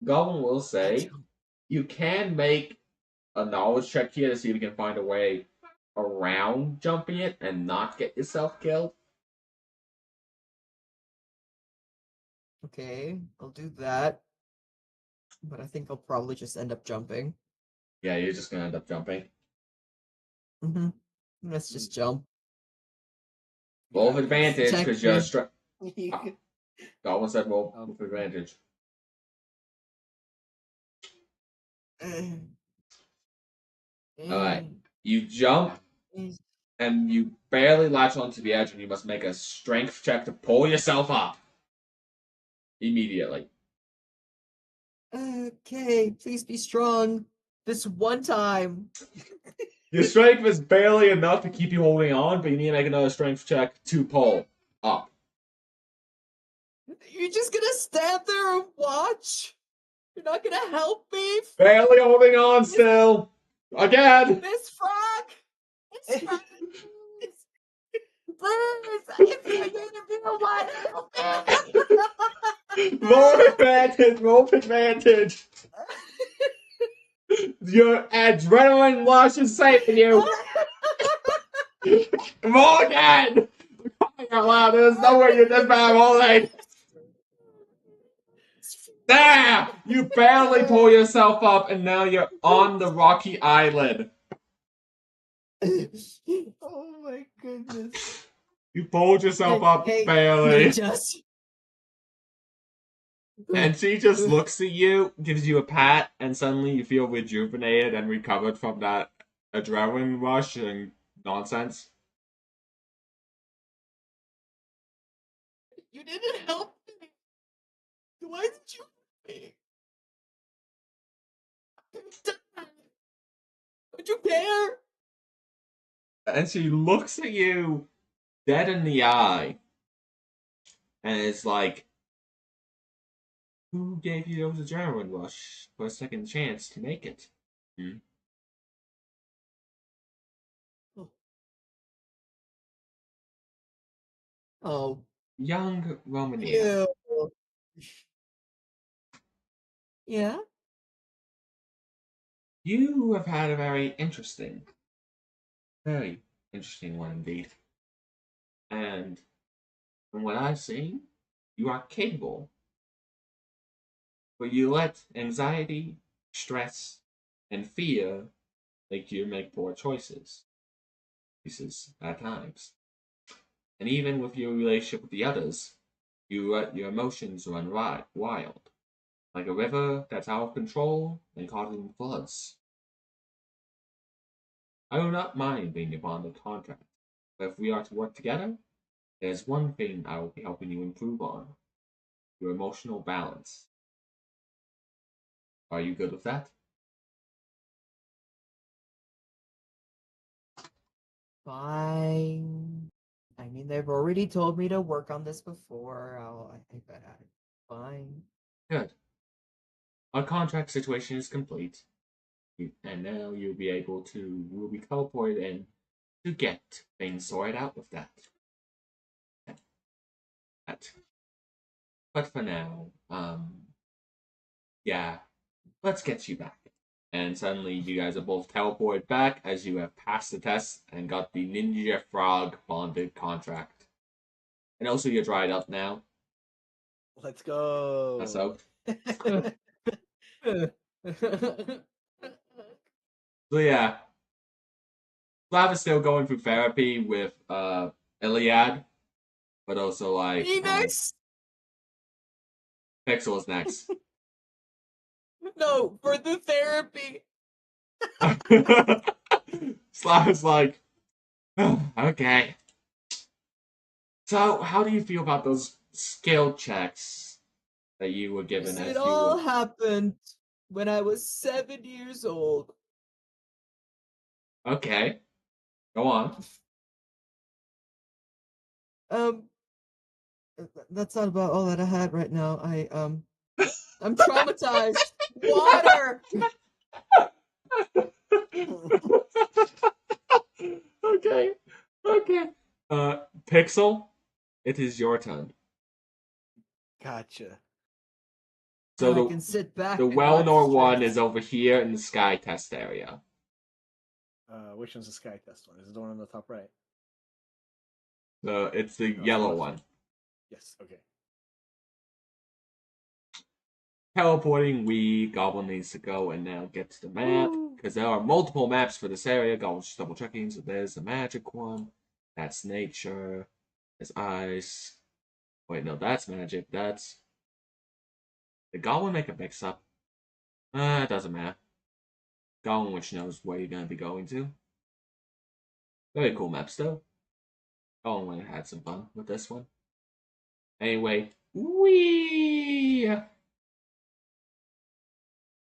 Goblin will I'll say jump. you can make a knowledge check here to see if you can find a way around jumping it and not get yourself killed. Okay, I'll do that. But I think I'll probably just end up jumping. Yeah, you're just gonna end up jumping. Mm-hmm. Let's just jump. Roll with Yeah, advantage Check because you're me. Goblin said roll Um, with advantage. All right, you jump and you barely latch onto the edge, and you must make a strength check to pull yourself up immediately. Okay, please be strong. This one time. Your strength is barely enough to keep you holding on, but you need to make another strength check to pull up. You're just gonna stand there and watch? You're not gonna help me? Barely holding on still. Again. Miss Frog! Miss Frog! Please! If you're gonna be the one, help me! Roll advantage. Roll advantage. Your adrenaline rush is saving you. Roll again. Crying out loud. There's no way you're this bad holding. There! You barely pull yourself up, and now you're on the rocky island. oh my goodness. You pulled yourself up Hey, barely. you just. And she just looks at you, gives you a pat, and suddenly you feel rejuvenated and recovered from that adrenaline rush and nonsense. You didn't help me. Why did you help me? Would you care? And she looks at you dead in the eye, and is like, who gave you those adrenaline rush for a second chance to make it? Hmm? Oh, Young Romania. you. Yeah? You have had a very interesting one indeed. And from what I've seen, you are capable but you let anxiety, stress, and fear make you make poor choices. Pieces at times. And even with your relationship with the others, you let your emotions run wild, like a river that's out of control and causing floods. I do not mind being a bonded contract, but if we are to work together, there's one thing I will be helping you improve on: your emotional balance. Are you good with that? Fine. I mean, they've already told me to work on this before. Fine. Good. Our contract situation is complete, and now you'll be able to, we'll be teleported in to get things sorted out with that. That. But for now, yeah, let's get you back. And suddenly, you guys are both teleported back as you have passed the test and got the Ninja Frog bonded contract. And also, you're dried up now. Let's go. That's out. So yeah, Slav is still going through therapy with Iliad, but also like Phoenix! Pixel is next. No, for the therapy. Slav is like, okay. So, how do you feel about those skill checks that you were given as It you all were? happened when I was 7 years old. Okay, go on. Um, that's not about all that I had right now. I'm traumatized. Water. Okay, okay. Pixel, it is your turn. Gotcha. So I can sit back. the and not Wellnor one stress. is over here in the sky test area. Which one's the sky test one? Is it the one on the top right? It's the No, yellow left. one. Yes. Okay. Teleporting, Goblin needs to go and now get to the map because there are multiple maps for this area. Goblin's just double checking. So there's the magic one. That's nature. There's ice. Wait, no, that's magic. That's. Did Goblin make a mix up? It doesn't matter. Goblin which knows where you're gonna be going to. Very cool maps though. Goblin had some fun with this one. Anyway, wee.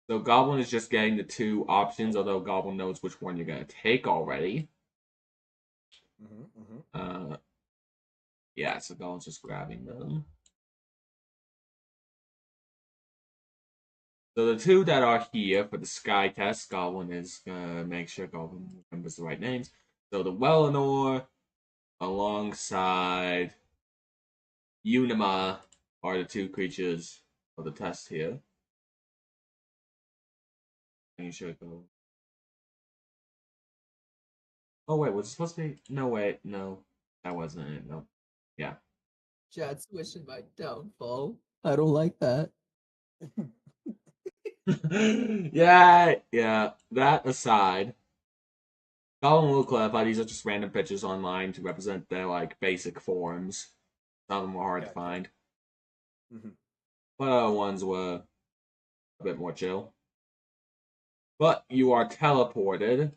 So Goblin is just getting the two options, although Goblin knows which one you're gonna take already. Yeah, so Goblin's just grabbing them. So the two that are here for the sky test, Goblin is gonna make sure Goblin remembers the right names. So the Wellinor alongside Unima are the two creatures for the test here. Making sure it goes. Oh wait, was it supposed to be? No, wait, no, that wasn't it. No, yeah. Chad's wishing my downfall. I don't like that. Yeah. That aside, Goblin will clarify these are just random pictures online to represent their like basic forms. Some of them were hard to find, but other ones were a bit more chill. But you are teleported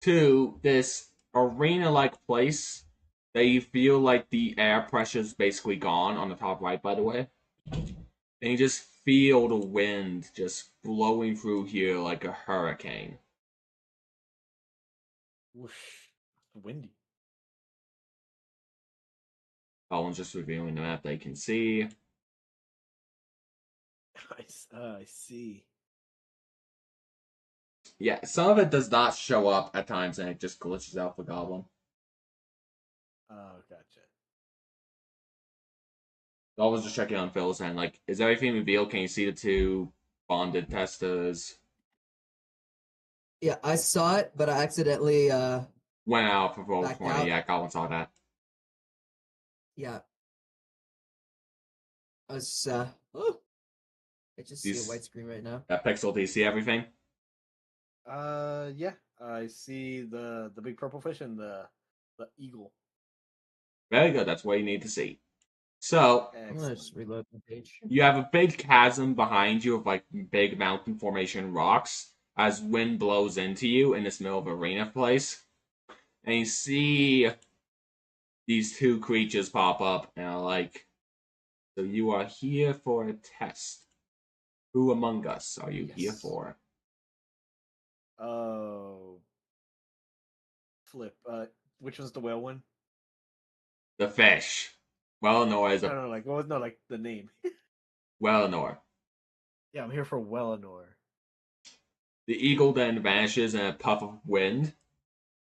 to this arena-like place that you feel like the air pressure is basically gone on the top right, by the way. And you just feel the wind just blowing through here like a hurricane. Whoosh. Windy. Colin's just revealing the map they can see. I see. Yeah, some of it does not show up at times and it just glitches out for Goblin. Oh, gotcha. Goblin's just checking on Phil's and like, is everything revealed? Can you see the two bonded testers? Yeah, I saw it, but I accidentally Went out for roll backed 20. out. Yeah, Goblin saw that. Yeah. Oh, I just see a These white screen right now. Pixel, do you see everything? Yeah. I see the big purple fish and the eagle. Very good. That's what you need to see. So I'm gonna Excellent. just reload the page. you have a big chasm behind you of like big mountain formation rocks as wind blows into you in this middle of arena place. And you see these two creatures pop up and are like, so you are here for a test. Who among us are you here Yes. for? Oh, flip. Which was the whale one? The fish. Wellinor is a No, like what was no like the name? Wellinor. Yeah, I'm here for Wellinor. The eagle then vanishes in a puff of wind,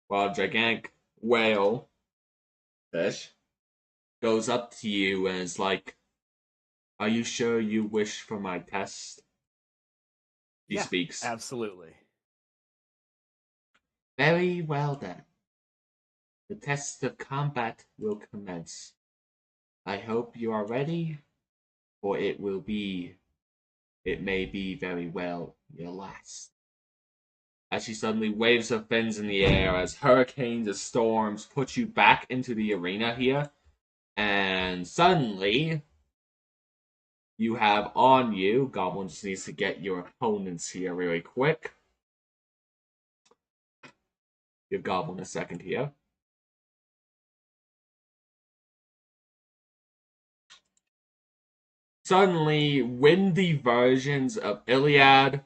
while a gigantic whale fish goes up to you and is like, are you sure you wish for my test? He Yeah, speaks. absolutely. Very well then. The test of combat will commence. I hope you are ready, for it may be very well your last. As she suddenly waves her fins in the air as hurricanes and storms put you back into the arena here, and suddenly you have on you, Goblin just needs to get your opponents here really quick. Give Goblin a second here. Suddenly, windy versions of Iliad,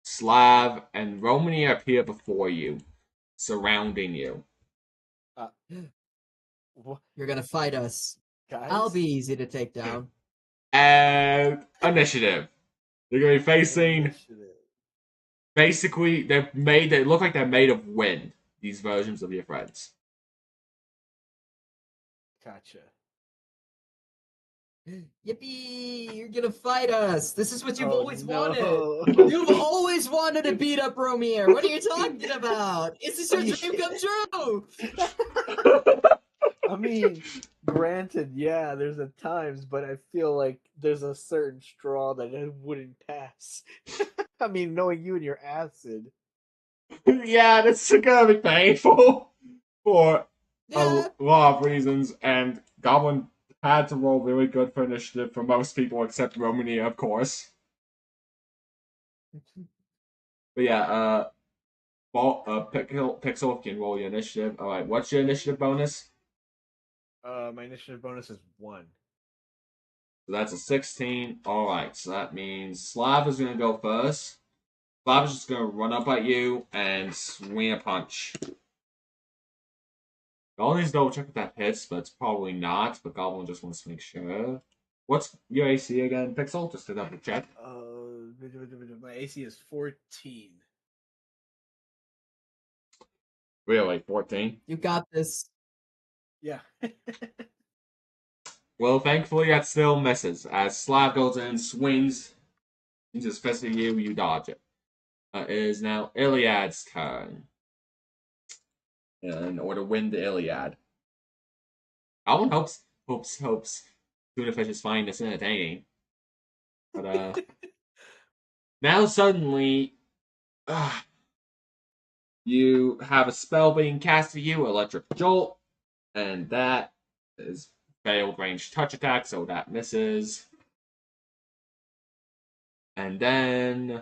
Slav, and Romany appear before you, surrounding you. Uh, what, You're gonna fight us. guys? I'll be easy to take down. And initiative. They're going to be facing. Initiative. Basically, they look like they're made of wind. These versions of your friends. Gotcha. Yippee! You're gonna fight us. This is what you've Oh, always no. wanted. You've always wanted to beat up Romier. What are you talking about? Is this your dream come true? I mean, granted, yeah, there's at times, but I feel like there's a certain straw that it wouldn't pass. I mean, knowing you and your acid. Yeah, this is gonna be painful for Yeah. a lot of reasons, and Goblin had to roll really good for initiative for most people except Romany, of course. But yeah, Pixel can roll your initiative. All right, what's your initiative bonus? My initiative bonus is 1. So that's a 16. All right, so that means Slav is gonna go first. Slav is just gonna run up at you and swing a punch. Goblin needs to double check if that hits, but it's probably not. But Goblin just wants to make sure. What's your AC again, Pixel? Just to double check. My AC is 14. Really, 14. You got this. Yeah. Well, thankfully that still misses. As Slav goes in, swings into his fist at you, you dodge it. It is now Iliad's turn. In order to win the Iliad. Goblin hopes Tuna Fish find this entertaining. But now suddenly you have a spell being cast at you, Electric Jolt, and that is failed range touch attack, so that misses. And then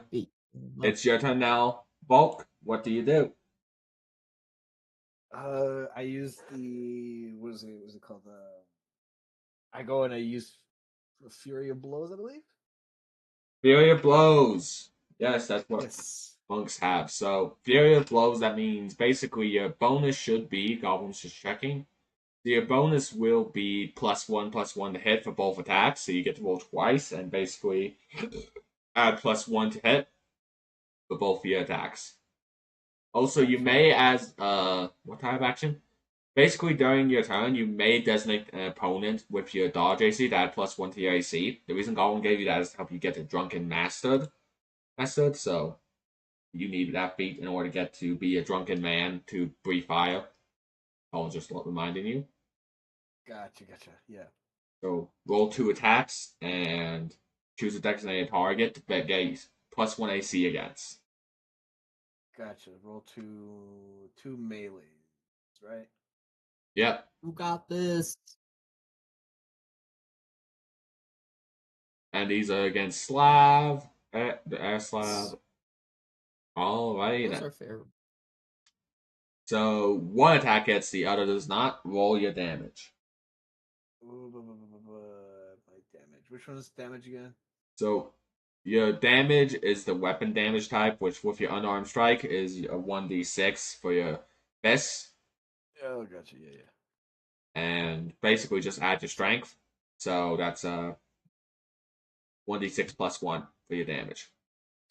it's your turn now. Bulk, what do you do? I use the what is it called? I go and I use Fury of Blows, I believe. Fury of Blows. Yes, that's what Yes. monks have. So Fury of Blows, that means basically your bonus should be, Goblin's just checking. Your bonus will be +1/+1 to hit for both attacks, so you get to roll twice and basically add +1 to hit for both your attacks. Also, you may, as what type of action? Basically, during your turn, you may designate an opponent with your dodge AC to add +1 to your AC. The reason Goblin gave you that is to help you get to Drunken Mastered. So you need that feat in order to get to be a drunken man to breathe fire. I'll just reminding you. Gotcha. Yeah. So roll 2 attacks and choose a designated target that gets +1 AC against. Gotcha. Roll two melees, right? Yep. Who got this? And these are against Slav, the Air Slav. Alrighty Those then. are fair. So one attack hits, the other does not. Roll your damage. My damage. Which one's damage again? So your damage is the weapon damage type, which with your unarmed strike is a 1d6 for your fist. Oh, gotcha. Yeah. And basically just add your strength. So that's 1d6 +1 for your damage.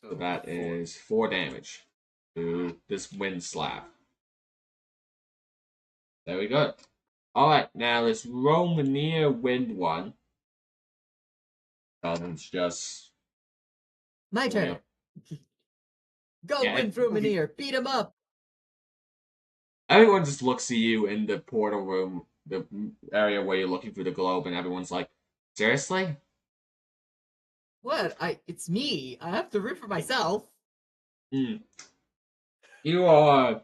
So that 4. is 4 damage to this wind slab. Very good. Alright, now this Romania wind one. It's just. My turn. Go Yeah, win through Manir. Beat him up. everyone just looks at you in the portal room, the area where you're looking through the globe, and everyone's like, seriously? What? It's me. I have to root for myself. You are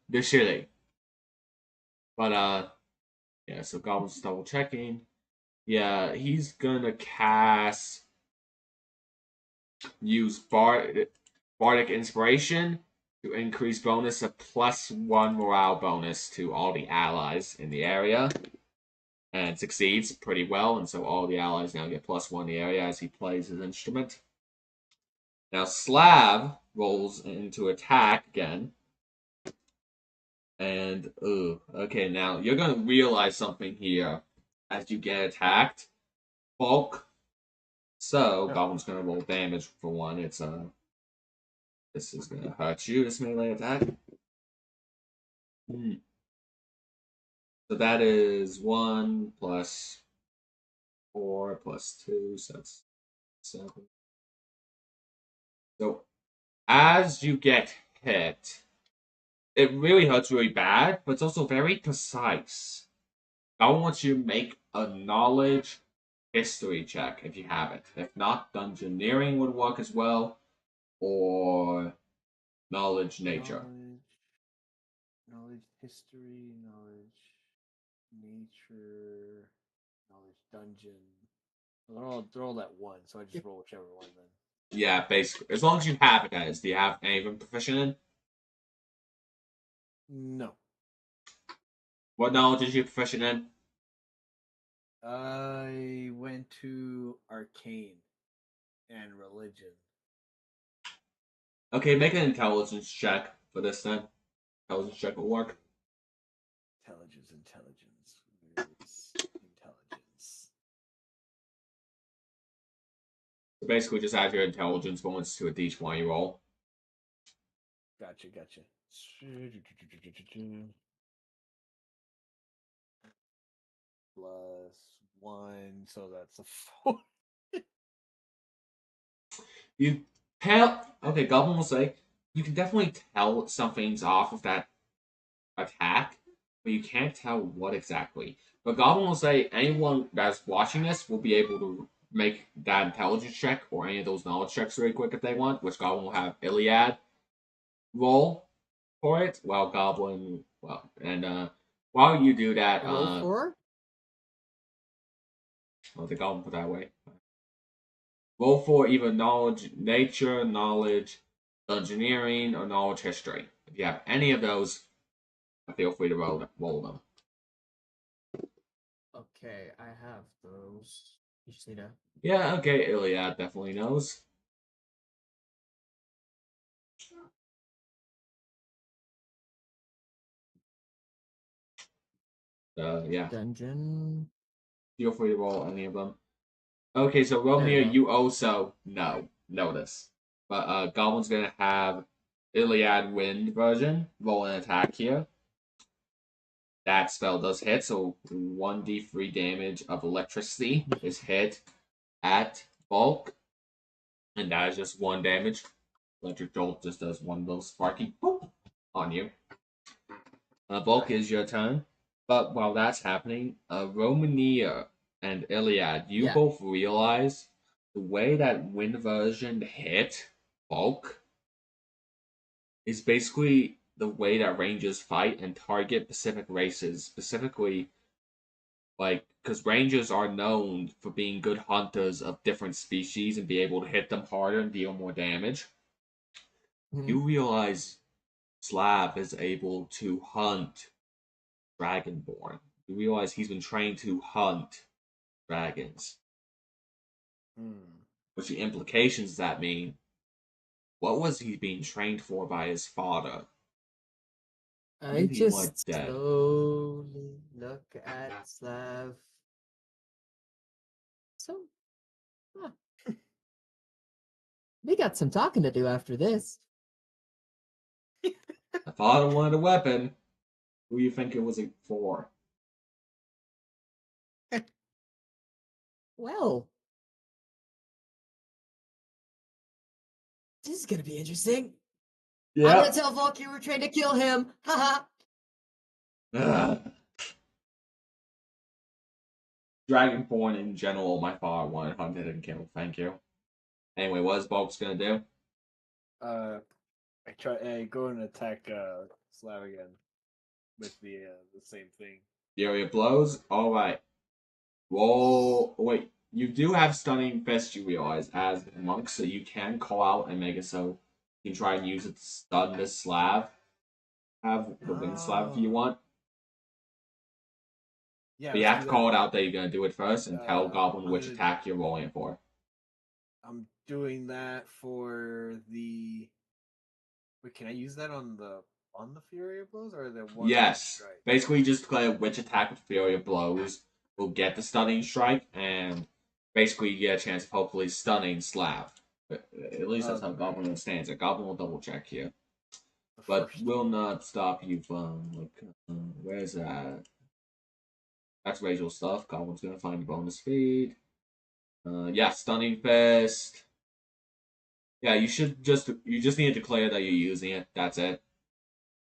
the shitty. But, yeah, so Goblin's double checking. Yeah, he's gonna use Bardic Inspiration to increase bonus of +1 morale bonus to all the allies in the area. And succeeds pretty well, and so all the allies now get +1 in the area as he plays his instrument. Now Slav rolls into attack again. And, okay, now you're gonna realize something here as you get attacked. Bulk. So, Goblin's gonna roll damage for one. This is gonna hurt you, this melee attack. So that is 1 plus 4 plus 2, so that's 7. So as you get hit, it really hurts really bad, but it's also very precise. I want you to make a knowledge history check if you have it. If not, dungeoneering would work as well, or knowledge nature. Knowledge history, knowledge nature, knowledge dungeon. They're all that one, so I just roll whichever one then. Yeah, basically. As long as you have it, guys. Do you have any of them proficient in? No. What knowledge is you proficient in? I went to arcane and religion. Okay, make an intelligence check for this then. Intelligence check will work. Intelligence. Where's intelligence? So basically, just add your intelligence bonus to a d20 you roll. Gotcha. +1, so that's a 4. You tell. Okay, Goblin will say you can definitely tell something's off with that attack, but you can't tell what exactly. But Goblin will say anyone that's watching this will be able to make that intelligence check or any of those knowledge checks really quick if they want, which Goblin will have Iliad roll for it, while Goblin, while you do that, Roll 4? well, the Goblin put that way. Roll for either knowledge, nature, knowledge, engineering, or knowledge history. If you have any of those, feel free to roll them. Okay, I have those. You just need to. Yeah, okay, Iliad definitely knows. Yeah. Dungeon. Feel free to roll any of them. Okay, so Romeo, you also know this. But Goblin's gonna have Iliad Wind version. Roll an attack here. That spell does hit, so 1d3 damage of electricity is hit at bulk. And that is just 1 damage. Electric Jolt just does one little sparky boop on you. Bulk is your turn. But while that's happening, Romania, and Iliad, you Yeah. both realize the way that wind version hit bulk is basically the way that rangers fight and target Pacific races, specifically like because rangers are known for being good hunters of different species and be able to hit them harder and deal more damage. Mhm. You realize Slav is able to hunt Dragonborn. You realize he's been trained to hunt dragons. Hmm. Which the implications that mean, what was he being trained for by his father? I Maybe he was just dead. slowly look at Slav. So, huh, we got some talking to do after this. The father wanted a weapon. Who do you think it was for? Well, this is gonna be interesting. I'm gonna tell Volk you were trying to kill him. Haha. Dragonborn in general, my father wanted hunted and killed. Thank you. Anyway, what is Bulk's gonna do? I go and attack Slav again with the same thing. Fury of blows. All right. Roll. Wait, you do have stunning fist. You realize as monk, so you can call out and make it so you can try and use it to stun this slab. Have the wind slab if you Oh. want. Yeah, But you let's have do to call that. it out that you're gonna do it first and tell Goblin I'm which gonna. attack you're rolling it for. I'm doing that for the. Wait, can I use that on the Fury of Blows or the one on Yes. strike? Basically, just declare which attack with Fury of Blows will get the stunning strike, and basically you get a chance of hopefully stunning Slab. At least that's how Okay. Goblin understands it. Goblin will double check here. The But first will one. not stop you from, where's that? That's Rachel stuff. Goblin's gonna find bonus feed. Yeah, Stunning Fist. Yeah, you just need to declare that you're using it. That's it.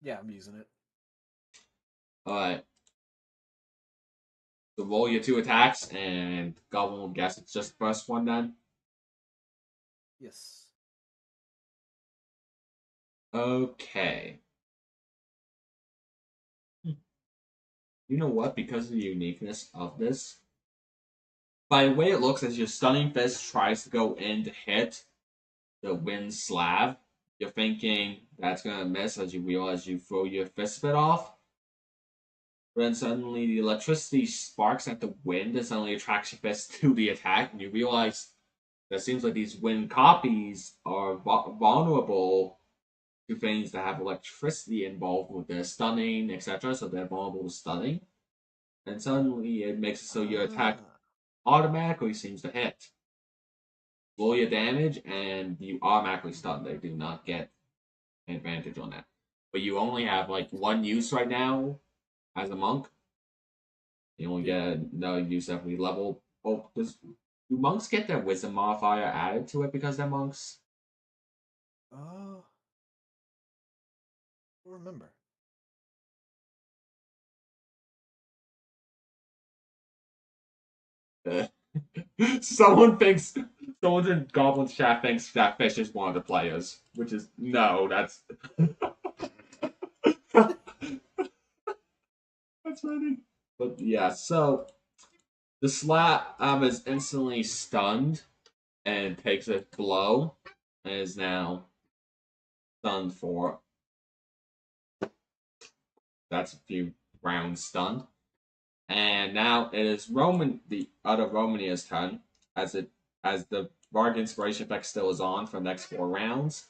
Yeah, I'm using it. Alright. So roll your 2 attacks, and Goblin will guess it's just the first one then. Yes. Okay. You know what? Because of the uniqueness of this, by the way it looks as your Stunning Fist tries to go in to hit the wind slab, you're thinking that's gonna miss as you realize you throw your fist bit off. But then suddenly the electricity sparks at the wind and suddenly attracts your fist to the attack, and you realize that it seems like these wind copies are vulnerable to things that have electricity involved with their stunning, etc. So they're vulnerable to stunning. And suddenly it makes it so your attack Ah. automatically seems to hit. Roll your damage, and you automatically stun. They do not get an advantage on that. But you only have like one use right now as a monk. You only Yeah. get another use every level. Oh, do monks get their wisdom modifier added to it because they're monks? Oh. I don't remember. Someone in Goblin's chat thinks that Fish is one of the players, which is no, that's that's funny. But yeah, so the slap is instantly stunned and takes a blow and is now stunned for that's a few rounds stunned. And now it is the other Romania's turn, as the Barg Inspiration effect still is on for the next 4 rounds.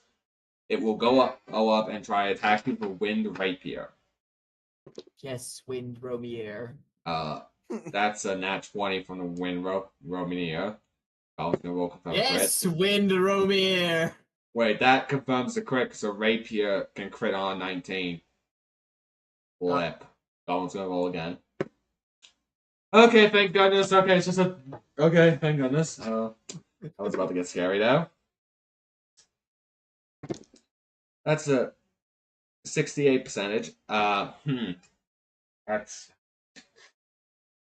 It will go up, and try attacking for Wind Rapier. Yes, Wind Romier. That's a nat 20 from the Wind Romania. I was gonna roll confirm Yes, crit. Wind Romier. Wait, that confirms the crit, so Rapier can crit on 19. Flip. Goblin's gonna roll again. Okay, thank goodness. Okay, it's just a. Okay, thank goodness. I was about to get scary now. That's a 68 percentage. That's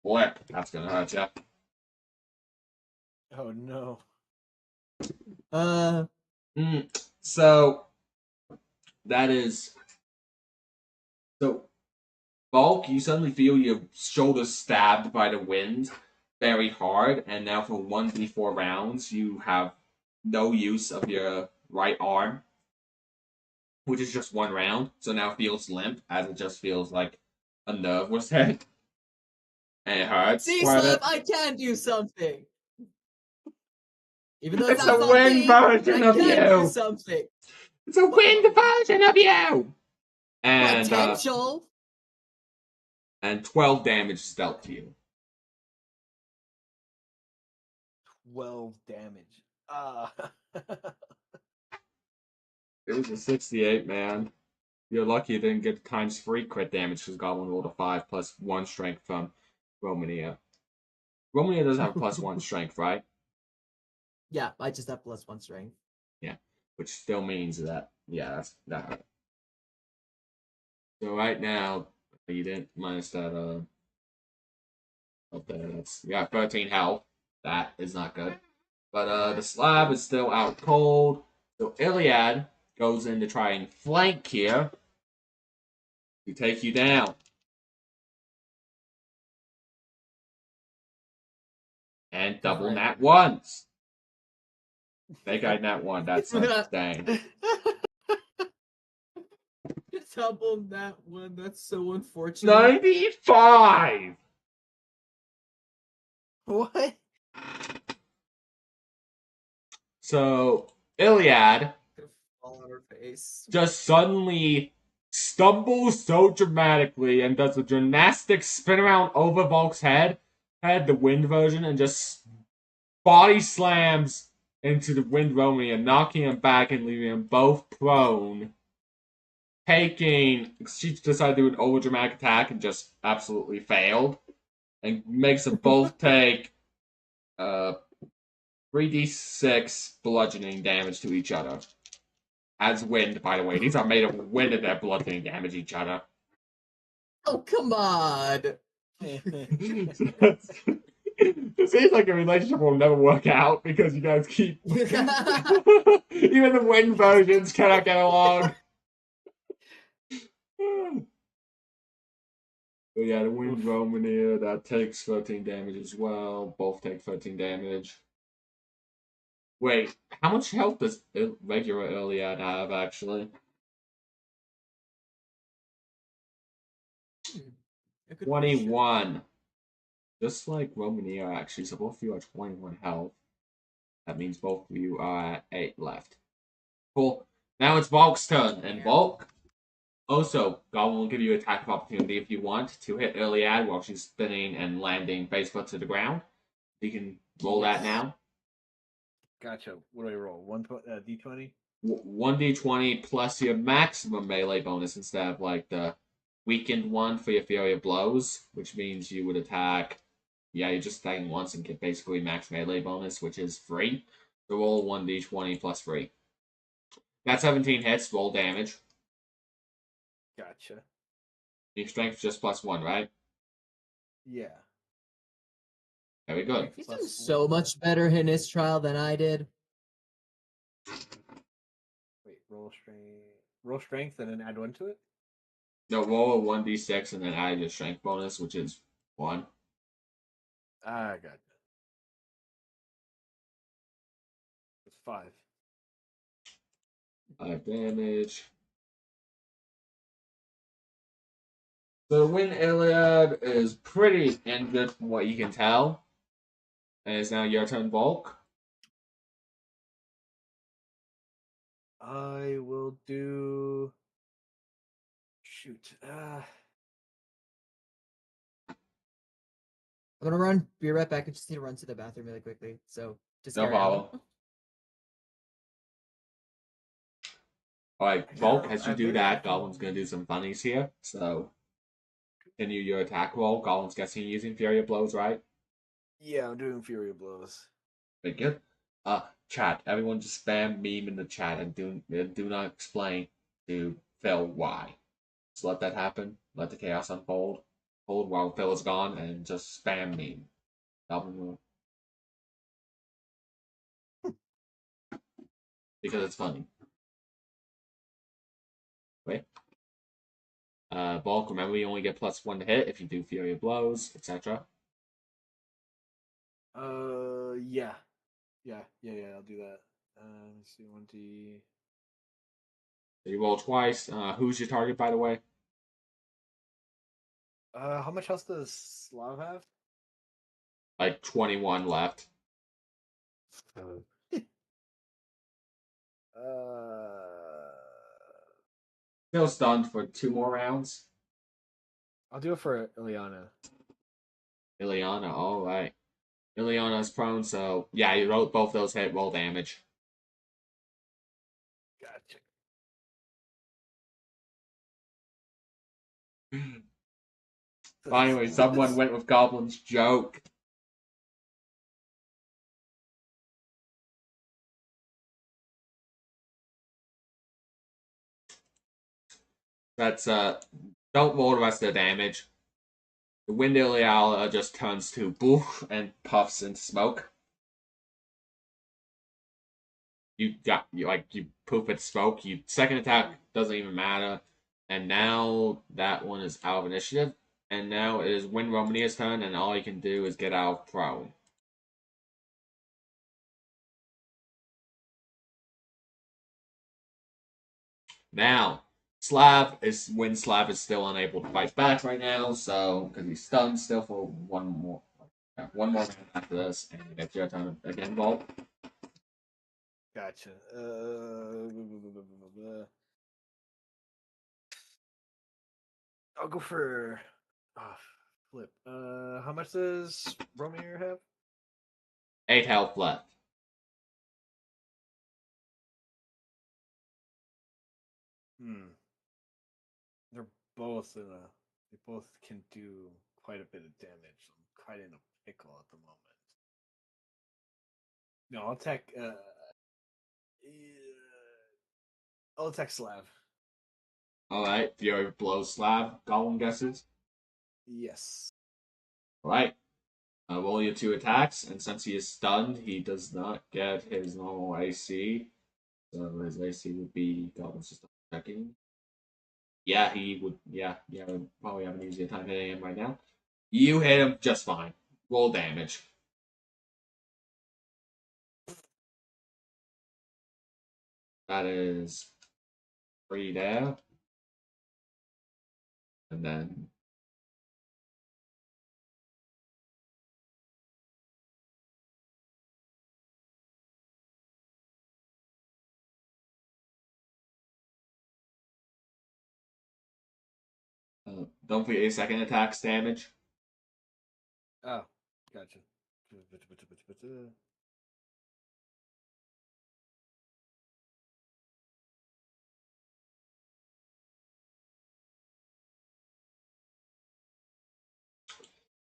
flip. That's gonna hurt ya. Oh no. Uh, So that is so Bulk, you suddenly feel your shoulder stabbed by the wind very hard, and now for 1d4 rounds, you have no use of your right arm, which is just one round. So now it feels limp, as it just feels like a nerve was hit. And it hurts see, quite a Slap, bit. I can do something. Even though It's that's a not wind me, I version of can do you! something. It's a wind version of you! Potential. And 12 damage is dealt to you. 12 damage. It was a 68, man. You're lucky you didn't get times 3 crit damage because Goblin rolled a 5 plus 1 strength from Romania. Romania does have a plus 1 strength, right? Yeah, I just have +1 strength. Yeah. Which still means that, yeah, that hurt. So right now, you didn't minus that, that's, yeah, 13 health. That is not good. But the slab is still out cold. So Iliad goes in to try and flank here to take you down. And double Right. nat ones. Make I nat 1. That's dang. Double that one. That's so unfortunate. 95! What? So Iliad Fall on her face. just suddenly stumbles so dramatically and does a gymnastic spin around over Volk's head, the wind version, and just body slams into the wind Romeo, knocking him back and leaving them both prone. She decided to do an over dramatic attack and just absolutely failed, and makes them both take 3d6 bludgeoning damage to each other. As wind, by the way. These are made of wind and they're bludgeoning damage each other. Oh, come on. It seems like a relationship will never work out because you guys keep. Even the wind versions cannot get along. But yeah, the wind Romania, that takes 13 damage as well. Both take 13 damage. Wait, how much health does regular Iliad have, actually? A good 21. Just like Romania, actually, so both of you are 21 health. That means both of you are at 8 left. Cool. Now it's Bulk's turn, and Bulk. Also, Goblin will give you attack of opportunity if you want to hit Iliad while she's spinning and landing face foot to the ground. You can roll that now. Gotcha. What do I roll? D20? 1d20 plus your maximum melee bonus instead of like the weakened one for your Fury of Blows, which means you would attack. Yeah, you're just attacking once and get basically max melee bonus, which is 3. So roll 1d20 plus 3. That 17 hits, roll damage. Gotcha. Your strength just +1, right? Yeah. Very good. He's doing so much better in his trial than I did. Wait, roll strength. Roll strength and then add 1 to it? No, roll a 1d6 and then add your strength bonus, which is 1. Ah, got it. It's 5. 5 damage. So the Wind Iliad is pretty injured from what you can tell. And it's now your turn, Bulk. I will do. Shoot. I'm gonna run. Be right back. I just need to run to the bathroom really quickly. So just No carry problem. on. Alright, Bulk, as you do that, Goblin's gonna do some funnies here. So continue your attack roll. Goblin's guessing you're using Fury of Blows, right? Yeah, I'm doing Fury of Blows. Very good. Chat. Everyone just spam meme in the chat and do not explain to Phil why. Just let that happen. Let the chaos unfold. Hold while Phil is gone and just spam meme. Goblin will because it's funny. Wait. Bulk, remember you only get +1 to hit if you do Fury of Blows, etc. Yeah. I'll do that. Let's see, 1D. So you roll twice. Who's your target, by the way? How much health does Slav have? Like 21 left. Still stunned for 2 more rounds. I'll do it for Ileana. Ileana, alright. Ileana's prone, so yeah, you roll both those hit, roll damage. Gotcha. Finally, someone went with Goblin's joke. That's don't roll the rest of the damage. The wind Ileana just turns to boof and puffs into smoke. You poof at smoke. You second attack doesn't even matter. And now that one is out of initiative. And now it is Wind Romania's turn, and all you can do is get out prone. Now, Wind Slab is still unable to fight back right now, so because he's stunned still for one more round after this, and it's your turn again, Bolt. Gotcha. I'll go for flip. How much does Romeo have? 8 health left. They're both they both can do quite a bit of damage. I'm quite in a pickle at the moment. No, I'll attack Slav. Alright, Fury blows Slab, Gollum guesses. Yes. Alright. Roll your 2 attacks, and since he is stunned, he does not get his normal AC. So his AC would be Goblin's just checking. Yeah, he would. Yeah, would probably have an easier time hitting him right now. You hit him just fine. Roll damage. That is 3 there. And then don't forget your second attack's damage. Oh, gotcha.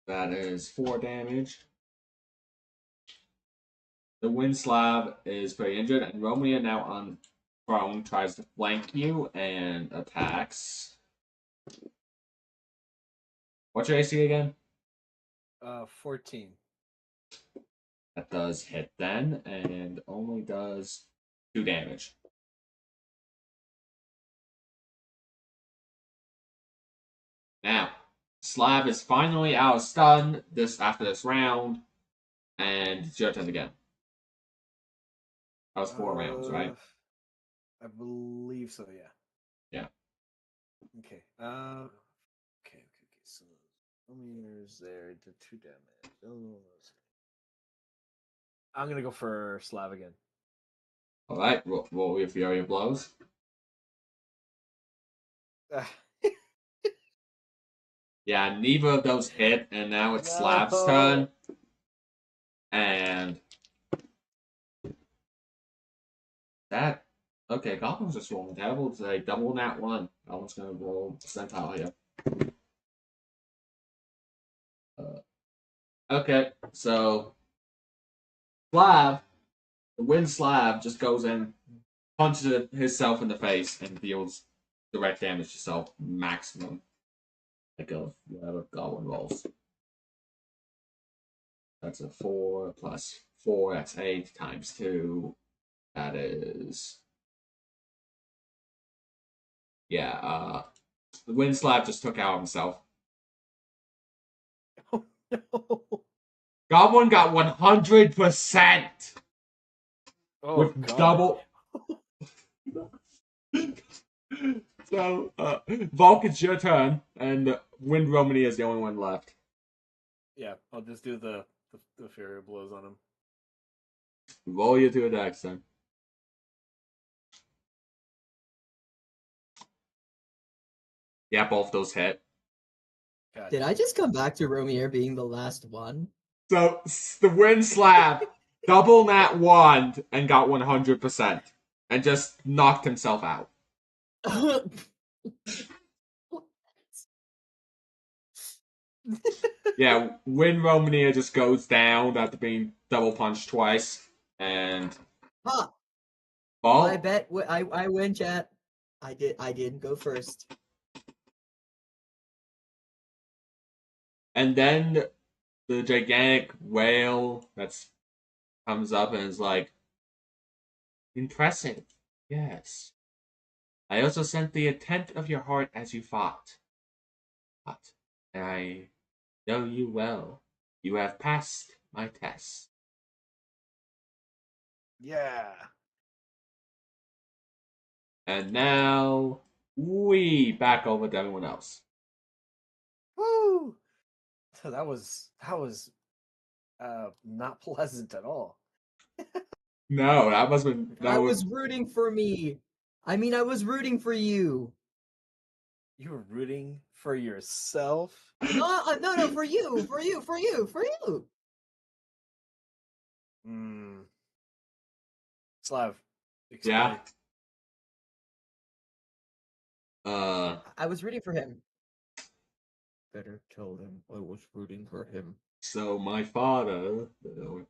That is 4 damage. The Wind Slab is pretty injured, and Romeo now on prone tries to flank you and attacks. What's your AC again? 14. That does hit then, and only does 2 damage. Now, Slab is finally out of stun after this round, and it's your turn again. That was 4 rounds, right? I believe so. Yeah. Yeah. Okay. Okay. So Romeo's there. Did 2 damage. I'm gonna go for Slav again. All right. Roll your Fury of Blows. Yeah, neither of those hit, and now it's Slab's turn. And that okay, Goblin's just rolling terrible. It's a double nat 1. Goblin's gonna roll percentile here. Okay, so Slab, the Wind Slab just goes in, punches himself in the face, and deals direct damage to self maximum. Like of whatever Goblin rolls. That's a 4 plus 4, that's 8 times 2. That is. Yeah, the wind slap just took out himself. Oh no! Goblin got 100% Oh with god! double. So, Volk, it's your turn, and Wind Romany is the only one left. Yeah, I'll just do the fury blows on him. Roll your 2 attacks then. Yeah, both those hit. Gotcha. Did I just come back to Romier being the last one? So, the Wind Slap double nat 1 and got 100%, and just knocked himself out. Yeah, Wind Romania just goes down after being double punched twice, and Huh. Ball. I bet I win, chat. I didn't go first. And then the gigantic whale that's comes up and is like, impressive, yes. I also sent the intent of your heart as you fought. But I know you well. You have passed my test. Yeah. And now we back over to everyone else. Woo! So that was not pleasant at all. No, that must have been I was rooting for me. I mean, I was rooting for you. You were rooting for yourself. No, for you. Hmm. Slav, explain. Yeah. I was rooting for him. Better tell them I was rooting for him. So my father,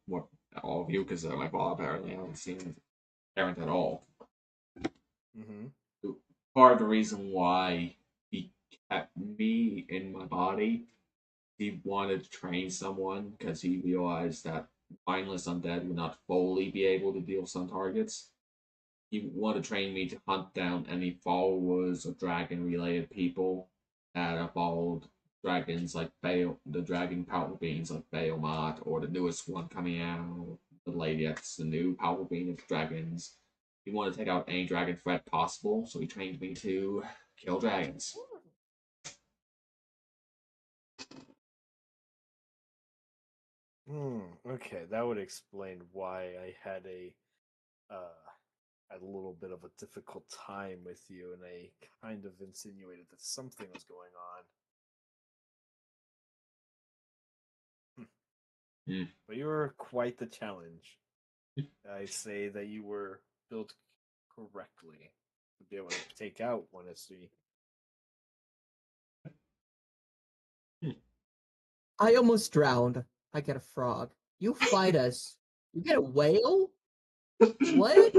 well, all of you, because my father apparently I haven't seen parent at all. Mm-hmm. Part of the reason why he kept me in my body, he wanted to train someone because he realized that mindless undead would not fully be able to deal with some targets. He wanted to train me to hunt down any followers of dragon-related people that have followed dragons like Baal, the dragon power beings like Baelmot, or the newest one coming out, the lady that's the new power being of dragons. He wanted to take out any dragon threat possible, so he trained me to kill dragons. Okay, that would explain why I had a little bit of a difficult time with you, and I kind of insinuated that something was going on. But you were quite the challenge. I say that you were built correctly to be able to take out one SC. I almost drowned. I get a frog. You fight us. You get a whale? What?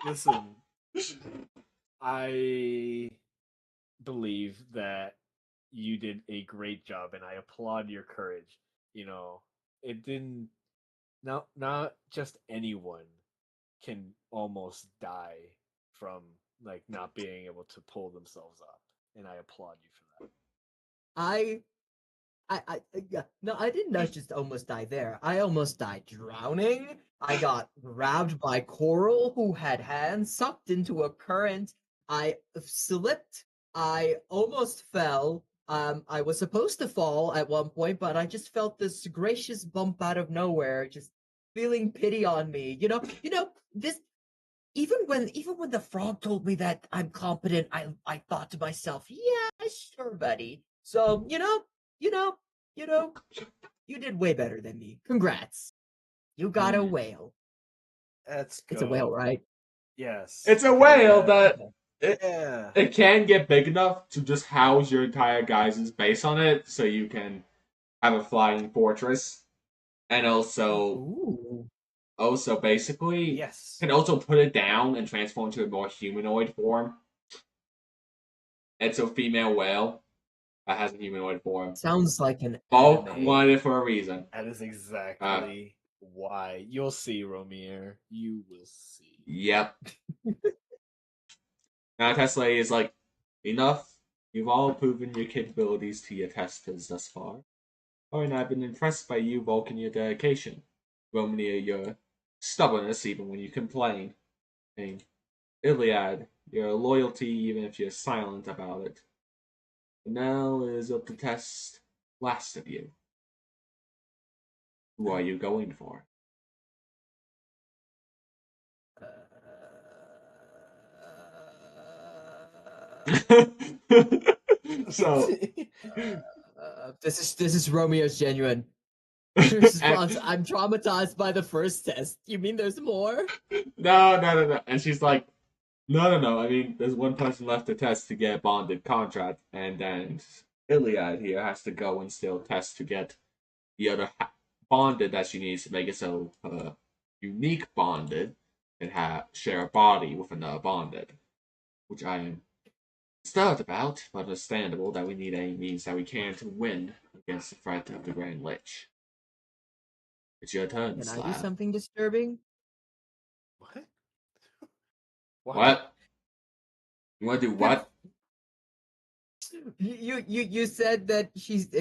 Listen, I believe that you did a great job, and I applaud your courage. You know, it didn't. Not just anyone can almost die from like not being able to pull themselves up, and I applaud you for that. Yeah, no, I did not just almost die there. I almost died drowning. I got grabbed by Coral, who had hands, sucked into a current. I slipped. I almost fell. I was supposed to fall at one point, but I just felt this gracious bump out of nowhere, just feeling pity on me. This even when the frog told me that I'm competent, I thought to myself, yeah, sure, buddy. So, you know, you know, you did way better than me. Congrats. You got a whale. Let's go. It's a whale, right? Yes. It's a whale that Yeah. it can get big enough to just house your entire guys' base on it, so you can have a flying fortress, and also basically Yes. can also put it down and transform into a more humanoid form. It's a female whale that has a humanoid form. Sounds like an Bulk anime. wanted it for a reason. That is exactly Why? You'll see, Romier. You will see. Yep. Now Tesla is like, enough. You've all proven your capabilities to your testers thus far. And I've been impressed by you, Vulcan, your dedication. Romeo, your stubbornness even when you complain. And Iliad, your loyalty even if you're silent about it. And now is up to test last of you. Who are you going for? So This is Romeo's genuine response. I'm traumatized by the first test. You mean there's more? No. And she's like, no. I mean, there's one person left to test to get a bonded contract, and then Iliad here has to go and still test to get the other bonded that she needs to make it so unique bonded and share a body with another bonded, which I am disturbed about, but understandable that we need any means that we can to win against the threat of the Grand Lich. It's your turn, Can I do Slab. something disturbing? What? What? You want to do what? You said that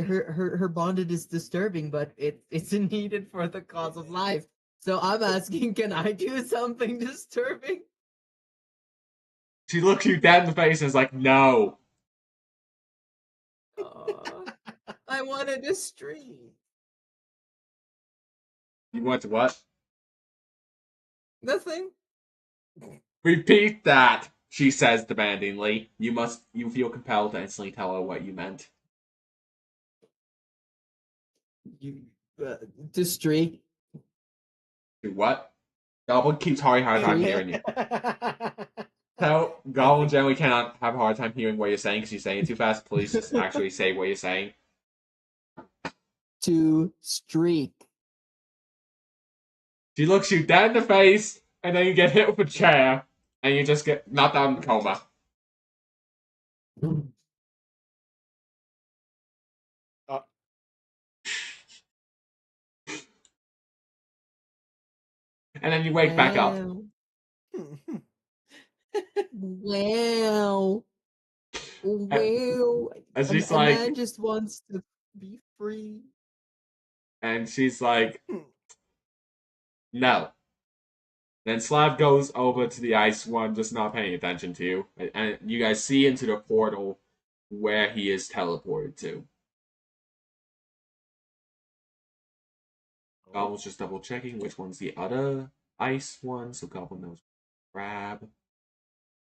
her bonded is disturbing, but it's needed for the cause of life. So I'm asking, can I do something disturbing? She looks you dead in the face and is like, no. I wanted a stream. You want to what? Nothing. Repeat that, she says demandingly. You feel compelled to instantly tell her what you meant. You to streak. Do what? Goblin keeps hard time hearing you. Tell Goblin generally cannot have a hard time hearing what you're saying because you're saying it too fast. Please just actually say what you're saying. To streak. She looks you dead in the face, and then you get hit with a chair, and you just get knocked out in coma. And then you wake back up. Wow. Wow. And she's A like, man just wants to be free. and she's like, no. Then Slav goes over to the ice one, just not paying attention to you. And you guys see into the portal where he is teleported to. Goblin's just double checking which one's the other ice one, so Goblin knows grab.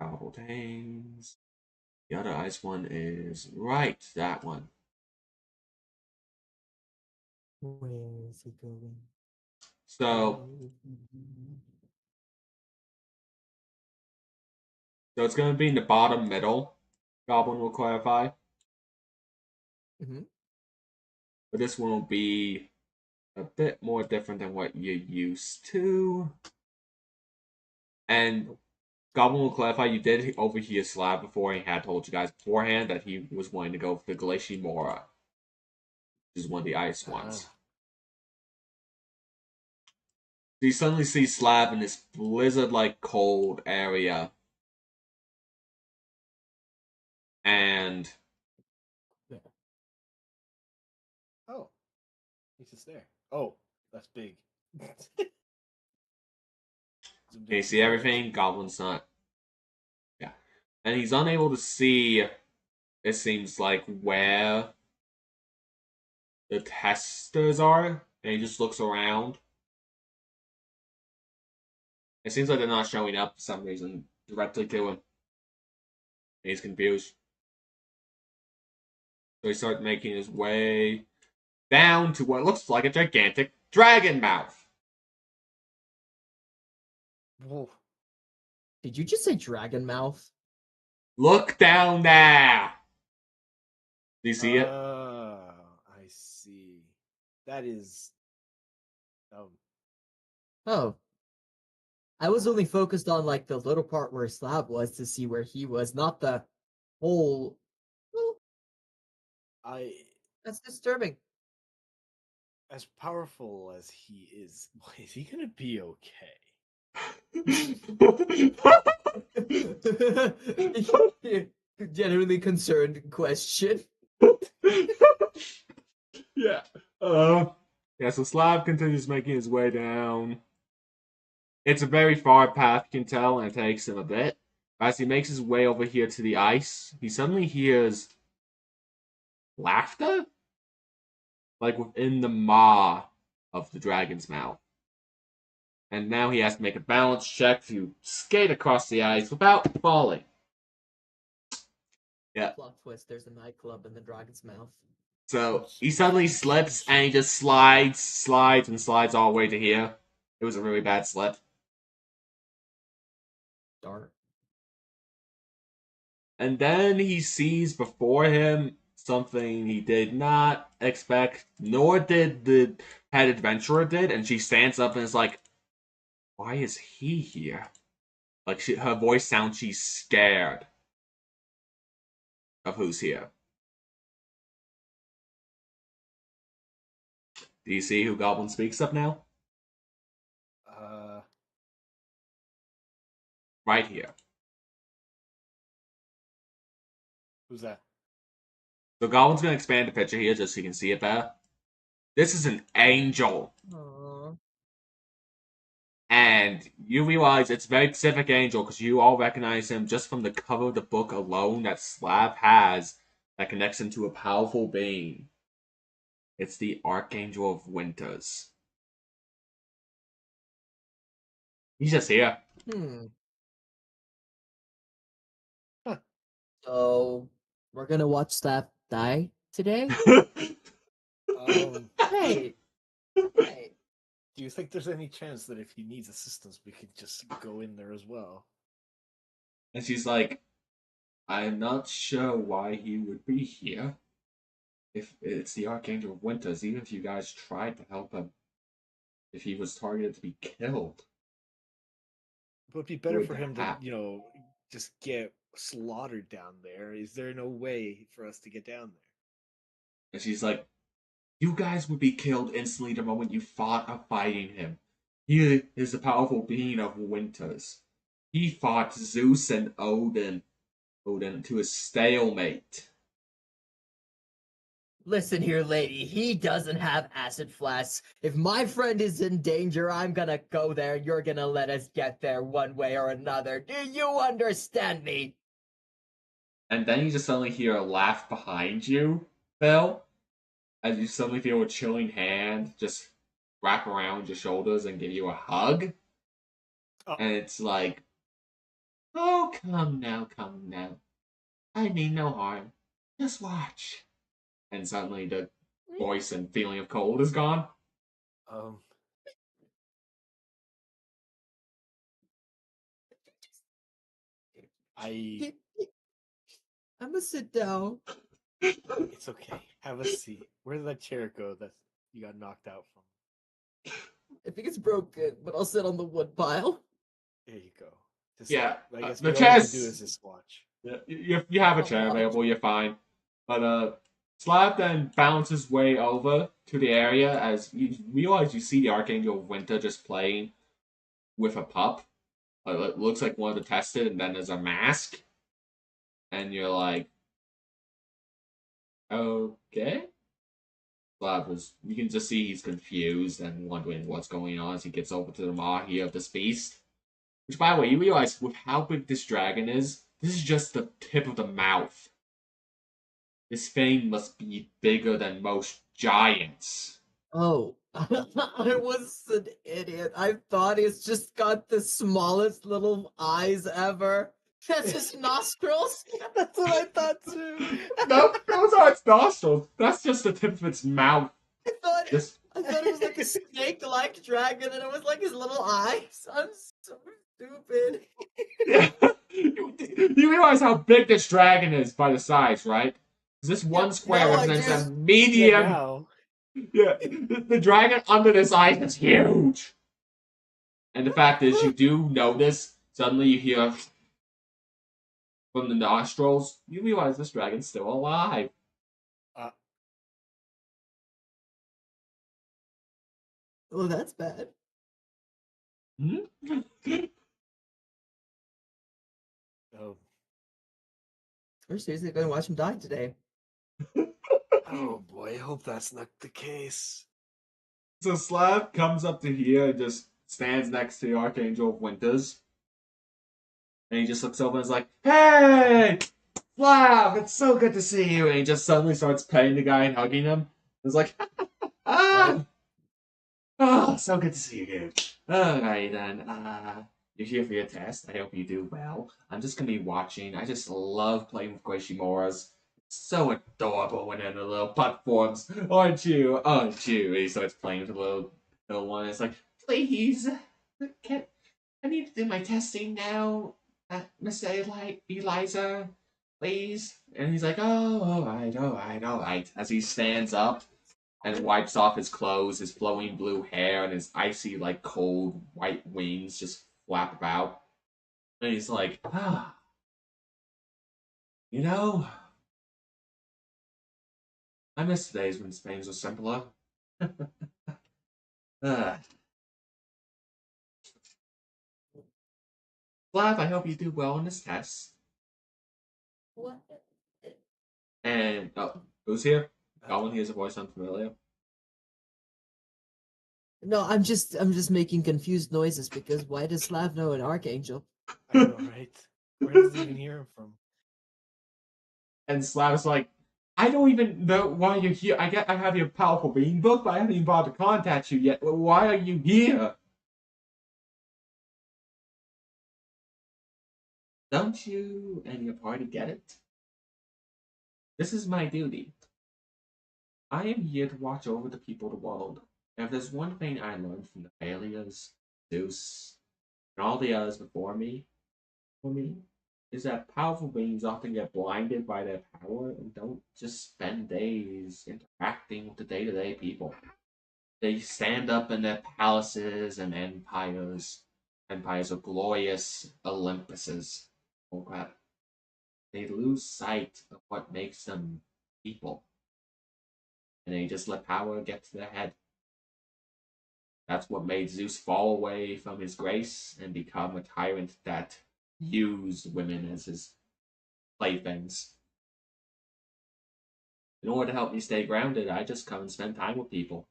Gobble Tames. The other ice one is right, that one. Where is he going? So it's going to be in the bottom middle. Goblin will clarify. Mhm. But this one will be a bit more different than what you're used to. And Goblin will clarify, you did overhear Slab before, and he had told you guys beforehand that he was wanting to go for the Glacier Mora, which is one of the ice ones. So you suddenly see Slab in this blizzard-like cold area. And oh, he's just there. Oh, that's big. can you see everything? Goblin's not. Yeah. And he's unable to see, it seems like, where the testers are. And he just looks around. It seems like they're not showing up for some reason directly to him. And he's confused. So he starts making his way down to what looks like a gigantic dragon mouth. Whoa. Did you just say dragon mouth? Look down there. Do you see it? I see. That is. Oh. I was only focused on like the little part where Slab was to see where he was, not the whole. Well, I. that's disturbing. as powerful as he is he gonna be okay? Genuinely concerned question. Yeah. Yeah, so Slav continues making his way down. It's a very far path, you can tell, and it takes him a bit. As he makes his way over here to the ice, he suddenly hears laughter? Like within the maw of the dragon's mouth. And now he has to make a balance check to skate across the ice without falling. Yeah. Plot twist, there's a nightclub in the dragon's mouth. So he suddenly slips and he just slides, and slides all the way to here. It was a really bad slip. Dark. And then he sees before him something he did not expect, nor did the head adventurer did, and she stands up and is like, why is he here? Like, her voice sounds she's scared of who's here. Do you see who Goblin speaks up now? Right here. Who's that? So Goblin's gonna expand the picture here just so you can see it better. This is an angel. Aww. And you realize it's a very specific angel because you all recognize him just from the cover of the book alone that Slav has that connects him to a powerful being. It's the Archangel of Winters. He's just here. So we're gonna watch Slav die today? Hey. Hey. Do you think there's any chance that if he needs assistance, we could just go in there as well? And she's like, I'm not sure why he would be here. If it's the Archangel of Winters, even if you guys tried to help him, if he was targeted to be killed. It would be better Would for him to, happen. just get slaughtered down there. Is there no way for us to get down there? And she's like, you guys would be killed instantly the moment you thought of fighting him. He is the powerful being of Winters. He fought Zeus and Odin to a stalemate. Listen here, lady. He doesn't have acid flasks. If my friend is in danger, I'm gonna go there. You're gonna let us get there one way or another. Do you understand me? And then you just suddenly hear a laugh behind you, Phil. As you suddenly feel a chilling hand just wrap around your shoulders and give you a hug. Oh. And it's like, oh, come now. I mean no harm. Just watch. And suddenly the voice and feeling of cold is gone. I'm gonna sit down. It's okay. Have a seat. Where did that chair go that you got knocked out from? I think it's broken, but I'll sit on the wood pile. There you go. Yeah, I guess the what all you chairs- can do is just watch. Yeah, you have a chair available, you're fine. But Slav then bounces his way over to the area as you realize you see the Archangel of Winter just playing with a pup. It looks like one of the tested, and then there's a mask. And you're like, okay. Slav you can just see he's confused and wondering what's going on as he gets over to the maw here of this beast. Which, by the way, you realize with how big this dragon is, this is just the tip of the mouth. This thing must be bigger than most giants. Oh, I was an idiot. I thought he's just got the smallest little eyes ever. That's his nostrils. That's what I thought too. No, those aren't its nostrils. That's just the tip of its mouth. I thought it was like a snake-like dragon, and it was like his little eyes. I'm so stupid. Yeah. You realize how big this dragon is by the size, right? This one square no, I represents do. a medium. Yeah, now. Yeah, the dragon under this ice is huge. And the fact is, you do notice, suddenly you hear from the nostrils, you realize this dragon's still alive. Well, that's bad. Oh, We're seriously going to watch him die today. oh boy! I hope that's not the case. So Slav comes up to here and just stands next to the Archangel of Winters. And he just looks over and is like, "Hey! Slav, it's so good to see you." And he just suddenly starts petting the guy and hugging him. It's like, ah! Oh, so good to see you, dude. Alright then. You're here for your test. I hope you do well. I'm just gonna be watching. I just love playing with Grishimoras. So adorable when they're in the little butt forms, aren't you? Aren't you? And he starts playing with the little one. It's like, please, can I need to do my testing now, Mr. Eliza, please. And he's like, oh, all right. As he stands up and wipes off his clothes, his flowing blue hair, and his icy, like, cold white wings just flap about. And he's like, you know, I miss the days when things were simpler. Slav, I hope you do well in this test. What? And, oh, who's here? Goblin hears a voice unfamiliar. No, I'm just making confused noises because why does Slav know an archangel? I know, right? Where does he even hear him from? And Slav's like, I don't even know why you're here. I have your powerful being book, but I haven't even bothered to contact you yet. Why are you here? Don't you and your party get it? This is my duty. I am here to watch over the people of the world. And if there's one thing I learned from the failures, Zeus, and all the others before me, for me, is that powerful beings often get blinded by their power and don't just spend days interacting with the day-to-day people. They stand up in their palaces and empires of glorious Olympuses. But they lose sight of what makes them people, and they just let power get to their head. That's what made Zeus fall away from his grace and become a tyrant that used women as his playthings. In order to help me stay grounded, I just come and spend time with people.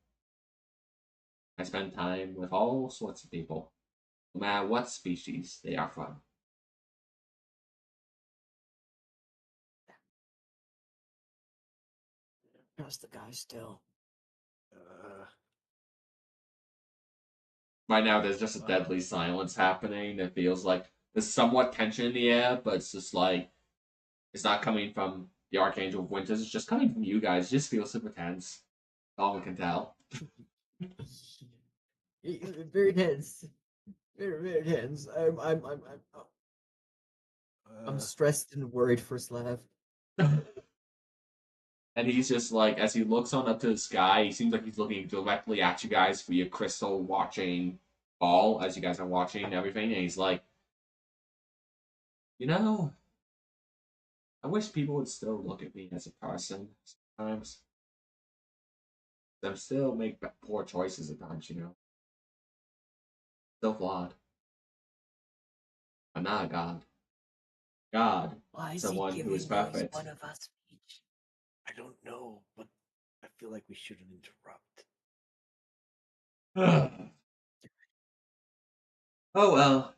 I spend time with all sorts of people, no matter what species they are from. Trust the guy still. Right now, there's just a Wow. deadly silence happening. It feels like there's somewhat tension in the air, but it's just like it's not coming from the Archangel of Winters. It's just coming from you guys. It just feels super tense. All we can tell. Very tense. Very tense. I'm stressed and worried for Slav. And he's just like, as he looks on up to the sky, he seems like he's looking directly at you guys for your crystal watching ball as you guys are watching everything. And he's like, you know, I wish people would still look at me as a person sometimes. I still make poor choices at times, you know. Still flawed. I'm not a god. God, Why is someone he who is giving those perfect. one of us speech? I don't know, but I feel like we shouldn't interrupt. Oh well.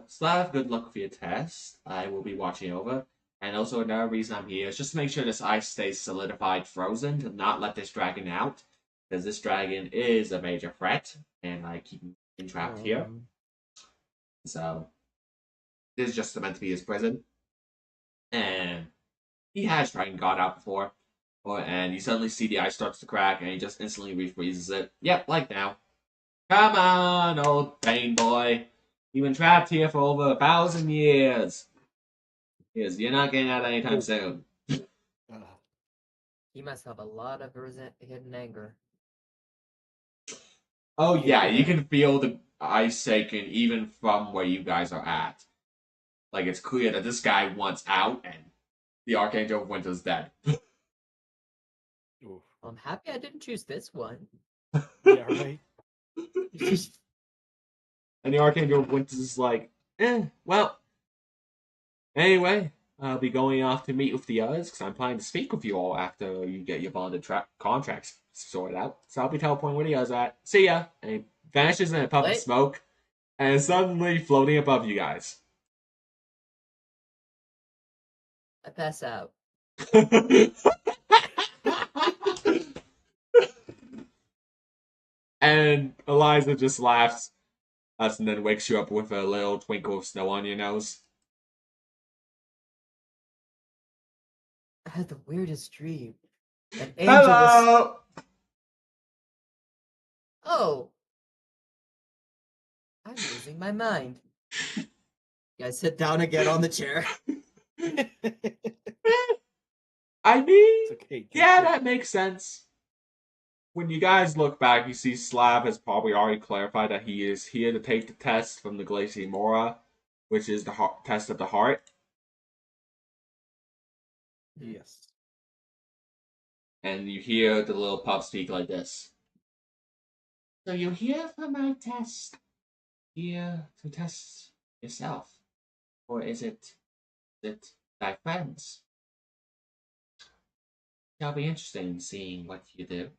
Slav, good luck with your test. I will be watching over. And also another reason I'm here is just to make sure this ice stays solidified, frozen, to not let this dragon out. Because this dragon is a major threat, and I keep him trapped here. So this is just meant to be his prison. And he has tried and got out before. And you suddenly see the ice starts to crack, and he just instantly refreezes it. Yep, like now. Come on, old pain boy. You've been trapped here for over 1,000 years. You're not getting out anytime soon. He must have a lot of hidden anger. Oh yeah, you can feel the ice shaking even from where you guys are at. Like it's clear that this guy wants out, and the Archangel of Winter's dead. I'm happy I didn't choose this one. Yeah, right. And the Archangel Winters is like, well, anyway, I'll be going off to meet with the others because I'm planning to speak with you all after you get your bonded contracts sorted out. So I'll be teleporting where the others at. See ya! And he vanishes in a puff of Wait. smoke and is suddenly floating above you guys. I pass out. And Eliza just laughs and then wakes you up with a little twinkle of snow on your nose. I had the weirdest dream. An angel was. Hello! Oh, I'm losing my mind. You guys sit down again on the chair. I mean, It's okay. yeah, that makes sense. When you guys look back, you see Slav has probably already clarified that he is here to take the test from the Glacier Mora, which is the test of the heart. Yes. And you hear the little pup speak like this. So you're here for my test? Here to test yourself? Or is it thy friends? It'll be interesting in seeing what you do.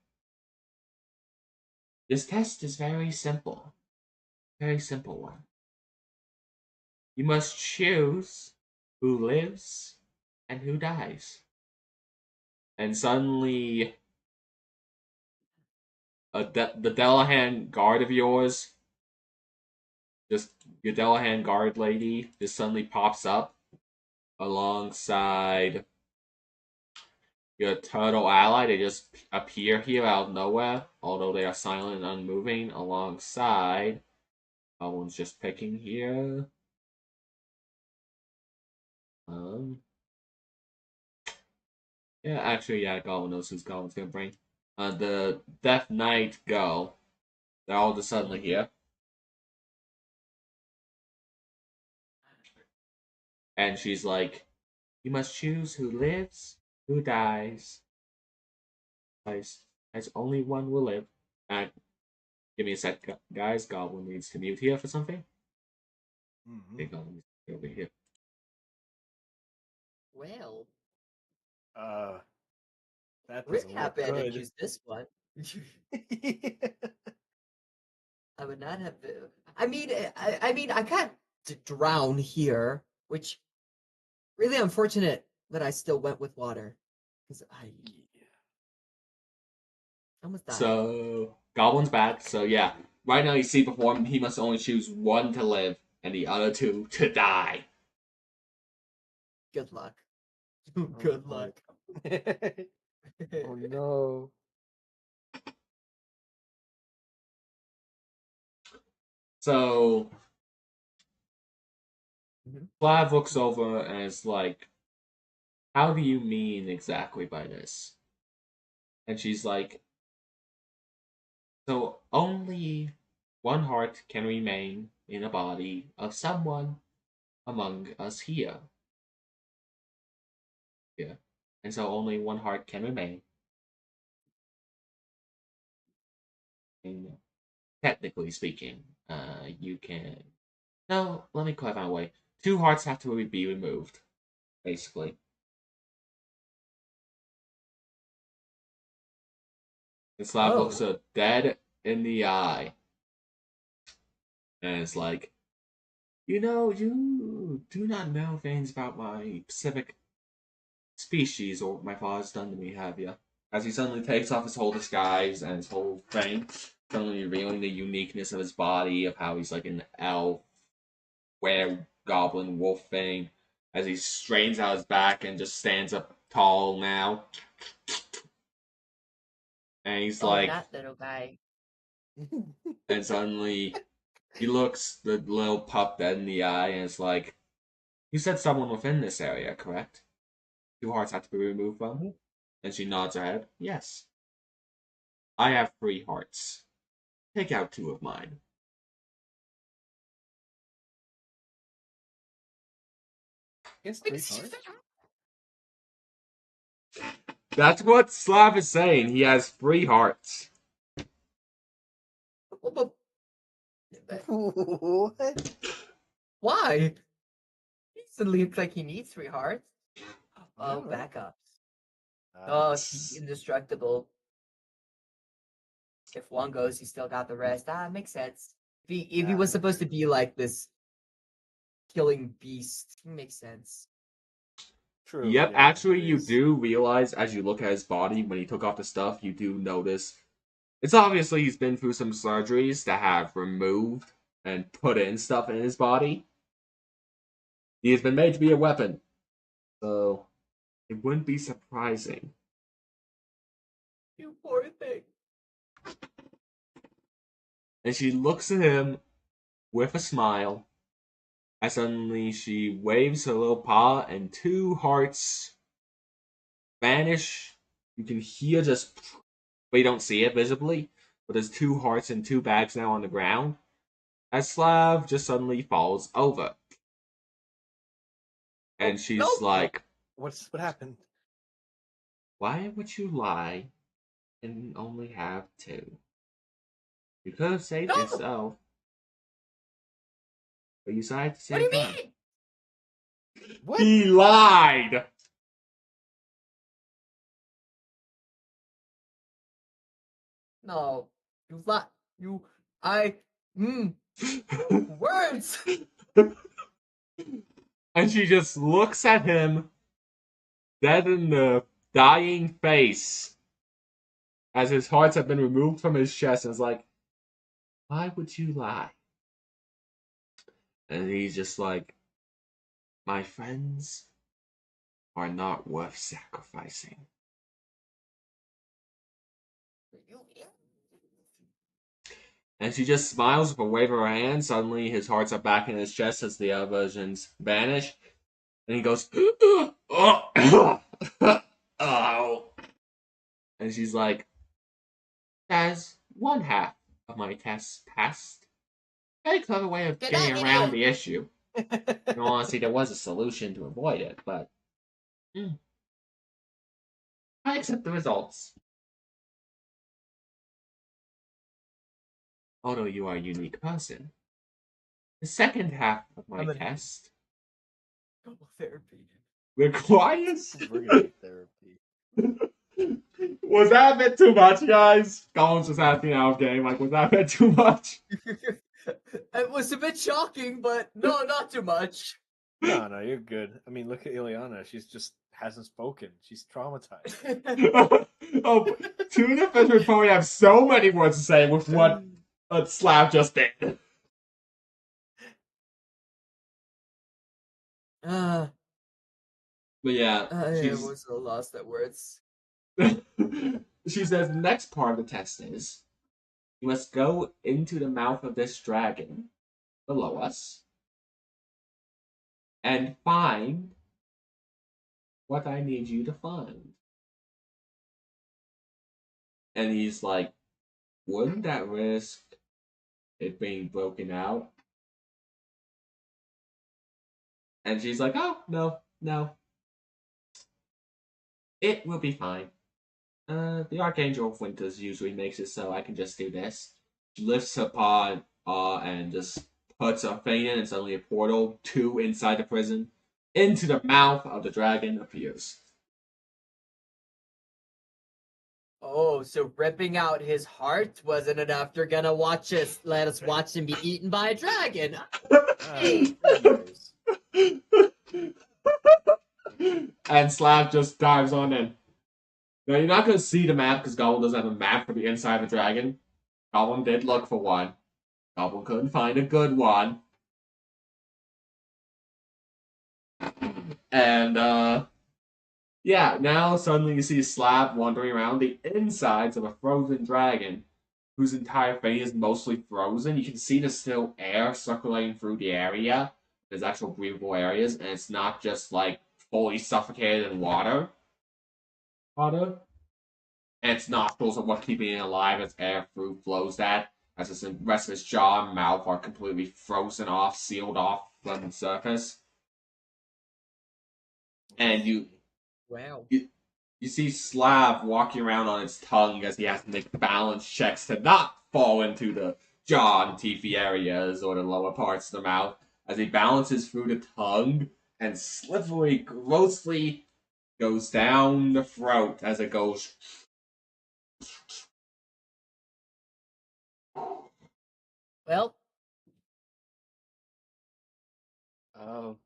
This test is very simple. Very simple one. You must choose who lives and who dies. And suddenly, the Delahan guard of yours, just your Delahan guard lady, just suddenly pops up alongside your turtle ally. They just appear here out of nowhere, although they are silent and unmoving. Alongside, one's just picking here. Yeah, actually, yeah, Goblin knows who's Goblin's gonna bring. The Death Knight go. They're all just suddenly here. And she's like, you must choose who lives, who dies. As only one will live. Give me a sec, guys. Goblin needs to mute here for something. Okay, Goblin needs to be over here. Well, That we're doesn't look happy I didn't good. choose this one. I would not have. I mean, I can't drown here, which really unfortunate that I still went with water because I almost died. So, Goblin's back. So, yeah. Right now, you see before him, he must only choose one to live and the other two to die. Good luck. Good luck. Oh no. So, Mhm. Flav looks over and is like, how do you mean exactly by this? And she's like, so only one heart can remain in a body of someone among us here. Yeah. And so only one heart can remain. And technically speaking, you can. No, let me clarify my way. Two hearts have to be removed, basically. And Slav looks her dead in the eye. And it's like, you know, you do not know things about my Pacific species or what my father's done to me, have you? As he suddenly takes off his whole disguise and his whole thing, suddenly revealing the uniqueness of his body, of how he's like an elf, were goblin, wolf thing, as he strains out his back and just stands up tall now. And he's like, that little guy. and suddenly he looks the little pup dead in the eye and is like, you said someone within this area, correct? Two hearts have to be removed from? And she nods her head. Yes. I have 3 hearts. Take out 2 of mine. It's 3 hearts. That's what Slav is saying. He has 3 hearts. But What? why? He suddenly looks like he needs 3 hearts. Oh, No. backups. Ah, Oh, he's indestructible. If one goes, he still got the rest. Ah, makes sense. If he was supposed to be like this killing beast, makes sense. true. Yep, Yeah, actually, it you is. do realize as you look at his body when he took off the stuff, you do notice it's obviously he's been through some surgeries that have removed and put in stuff in his body. He has been made to be a weapon, so it wouldn't be surprising. You poor thing. And she looks at him with a smile, and suddenly she waves her little paw, and 2 hearts vanish. You can hear just, we don't see it visibly, but there's 2 hearts and 2 bags now on the ground. As Slav just suddenly falls over. And she's no. like, What happened? why would you lie and only have 2? You could have saved No. yourself. But you decided to What do save you them. mean? What? He lied! No. You lie. You. I. Words. And she just looks at him dead in the dying face as his hearts have been removed from his chest and is like, why would you lie? And he's just like, my friends are not worth sacrificing. And she just smiles with a wave of her hand. Suddenly, his hearts are back in his chest as the other versions vanish. And he goes, oh. And she's like, as 1/2 of my tests passed. Very clever way of Get getting that around idiot. the issue. In all honesty, there was a solution to avoid it, but I accept the results. Although you are a unique person. The second half of my test Therapy. requires. We're gonna need therapy. Was that a bit too much, guys? Collins was asking out of game. Like, was that a bit too much? It was a bit shocking, but no, not too much. No, you're good. I mean, look at Ileana. She's just hasn't spoken. She's traumatized. Oh, Tuna Fish would probably have so many words to say with what Slav just did. But yeah, I was so lost at words. she says the next part of the test is you must go into the mouth of this dragon below us and find what I need you to find. And he's like, wouldn't that risk it being broken out? And she's like, oh, no. It will be fine. The Archangel of Winters usually makes it so I can just do this. She lifts her paw and just puts her thing in, and suddenly a portal to inside the prison into the mouth of the dragon appears. Oh, so ripping out his heart wasn't enough. You're gonna let us watch him be eaten by a dragon. Hey. And Slav just dives on in. Now, you're not going to see the map because Goblin doesn't have a map for the inside of the dragon. Goblin did look for one. Goblin couldn't find a good one. And, yeah, now suddenly you see Slav wandering around the insides of a frozen dragon whose entire face is mostly frozen. You can see there's still air circulating through the area. There's actual breathable areas, and it's not just, like, fully suffocated in water. And its nostrils are what's keeping it alive as air through flows that, as the rest of its jaw and mouth are completely frozen off, sealed off from the surface. And you see Slav walking around on its tongue as he has to make balance checks to not fall into the jaw and teethy areas or the lower parts of the mouth as he balances through the tongue and slithery, grossly goes down the throat as it goes. Well, Oh,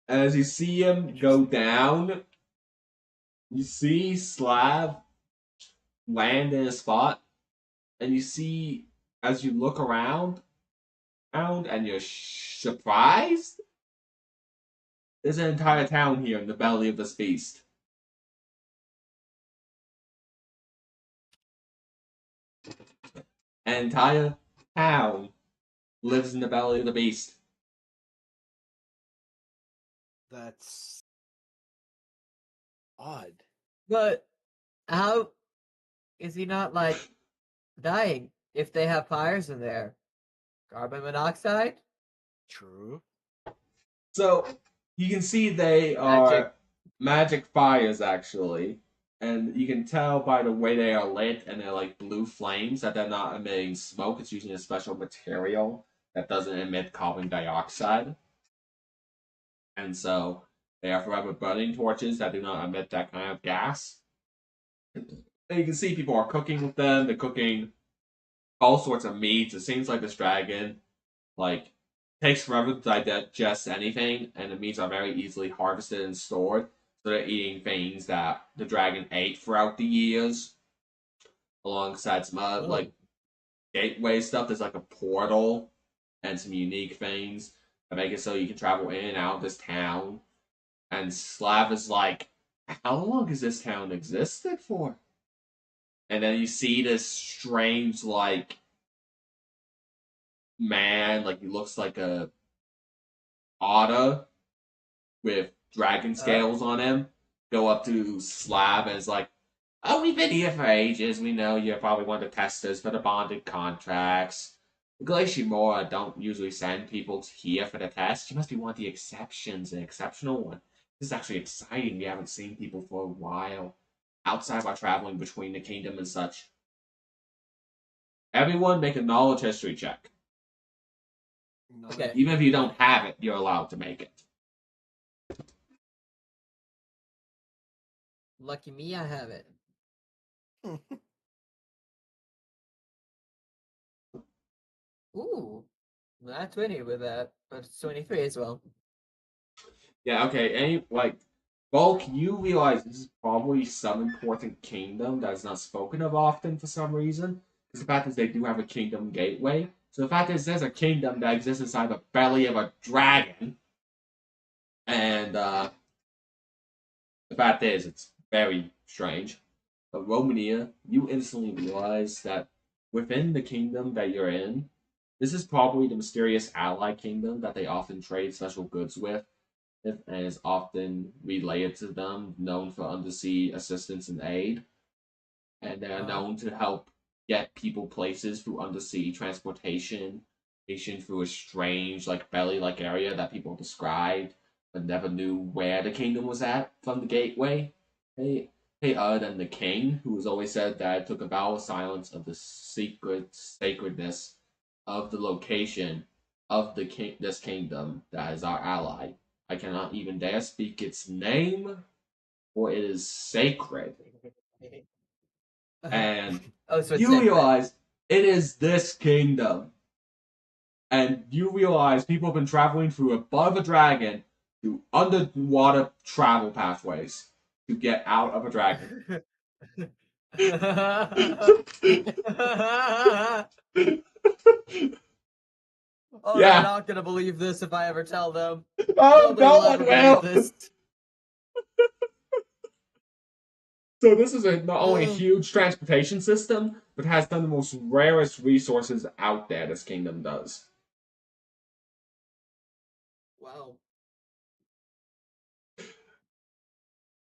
As you see him go down, you see Slav land in a spot, and you see as you look around and you're surprised, there's an entire town here in the belly of this beast. An entire town lives in the belly of the beast. that's odd. but how is he not like dying if they have fires in there? Carbon monoxide? True. So you can see they Magic. are magic fires actually, and you can tell by the way they are lit and they're like blue flames that they're not emitting smoke. It's using a special material that doesn't emit carbon dioxide, and so they are forever burning torches that do not emit that kind of gas. And you can see people are cooking with them. They're cooking all sorts of meats. It seems like this dragon like takes forever to digest anything, and the meats are very easily harvested and stored. So they're eating things that the dragon ate throughout the years, alongside some like gateway stuff. There's like a portal and some unique things that make it so you can travel in and out of this town. And Slav is like, how long has this town existed for? And then you see this strange like man, like he looks like a otter with dragon scales on him, go up to Slav and is like, "Oh, we've been here for ages. We know you're probably one of the testers for the bonded contracts. Glacier Mora don't usually send people here for the test. You must be one of the exceptions, an exceptional one. This is actually exciting. We haven't seen people for a while. Outside of our traveling between the kingdom and such. Everyone make a knowledge history check. Okay. Even if you don't have it, you're allowed to make it. Lucky me, I have it. Ooh, not 20 with that, but it's 23 as well. Yeah, okay. Any like Bulk, you realize this is probably some important kingdom that is not spoken of often for some reason. Because the fact is they do have a kingdom gateway. So the fact is there's a kingdom that exists inside the belly of a dragon. And the fact is it's very strange. But Romania, you instantly realize that within the kingdom that you're in, this is probably the mysterious ally kingdom that they often trade special goods with and is often related to them, known for undersea assistance and aid. And they're known to help get people places through undersea transportation, through a strange, like belly like area that people described but never knew where the kingdom was at from the gateway. Hey, other than the king, who has always said that it took a vow of silence of the secret sacredness of the location of this kingdom that is our ally. I cannot even dare speak its name, for it is sacred. And Oh, so it's you sacred. realize it is this kingdom. And you realize people have been traveling through above a dragon through underwater travel pathways to get out of a dragon. Oh, they're Yeah. not gonna believe this if I ever tell them. Oh, Nobody no will one ever believe will. this. So this is not only a huge transportation system, but has some of the most rarest resources out there. This kingdom does. Wow.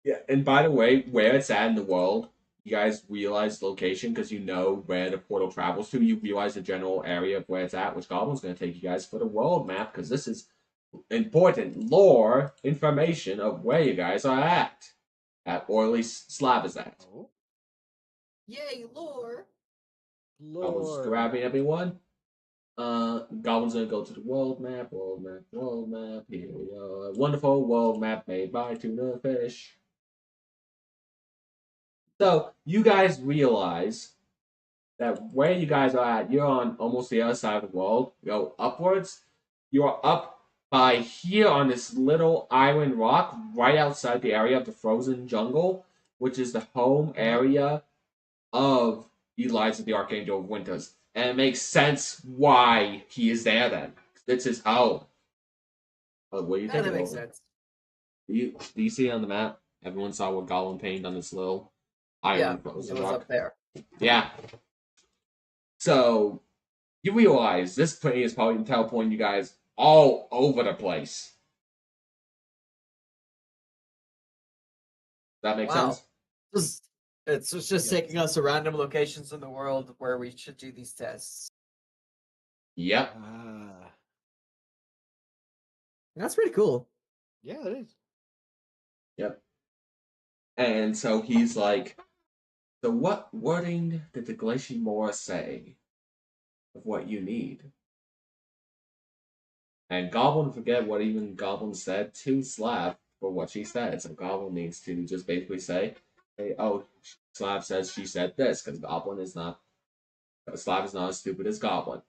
Yeah, and by the way, where it's at in the world, you guys realize the location because you know where the portal travels to. You realize the general area of where it's at, which Goblin's going to take you guys for the world map because this is important lore information of where you guys are at or at least Slav is at. Yay, lore! Goblin's Lord. grabbing everyone. Goblin's gonna go to the world map, world map, world map. Here we go. A wonderful world map made by Tuna Fish. So you guys realize that where you guys are at, you're on almost the other side of the world. Go upwards. You are up by here on this little island rock right outside the area of the frozen jungle, which is the home area of Eliza the Archangel of Winters. And it makes sense why he is there then. It's his home. What do you Yeah, think? that makes sense. Do you see it on the map? Everyone saw what Gollum painted on this little Yeah, island it frozen was rock. up there. Yeah. So you realize this plane is probably teleporting you guys all over the place. Does that make Wow. sense? It's just Yeah. taking us to random locations in the world where we should do these tests. Yep. Ah. That's pretty cool. Yeah, it is. Yep. And so he's like, so what wording did the Glacier Moor say of what you need? And Goblin forget what even Goblin said to Slav for what she said. So Goblin needs to just basically say, hey, oh, Slav says she said this, because Goblin is not, Slav is not as stupid as Goblin.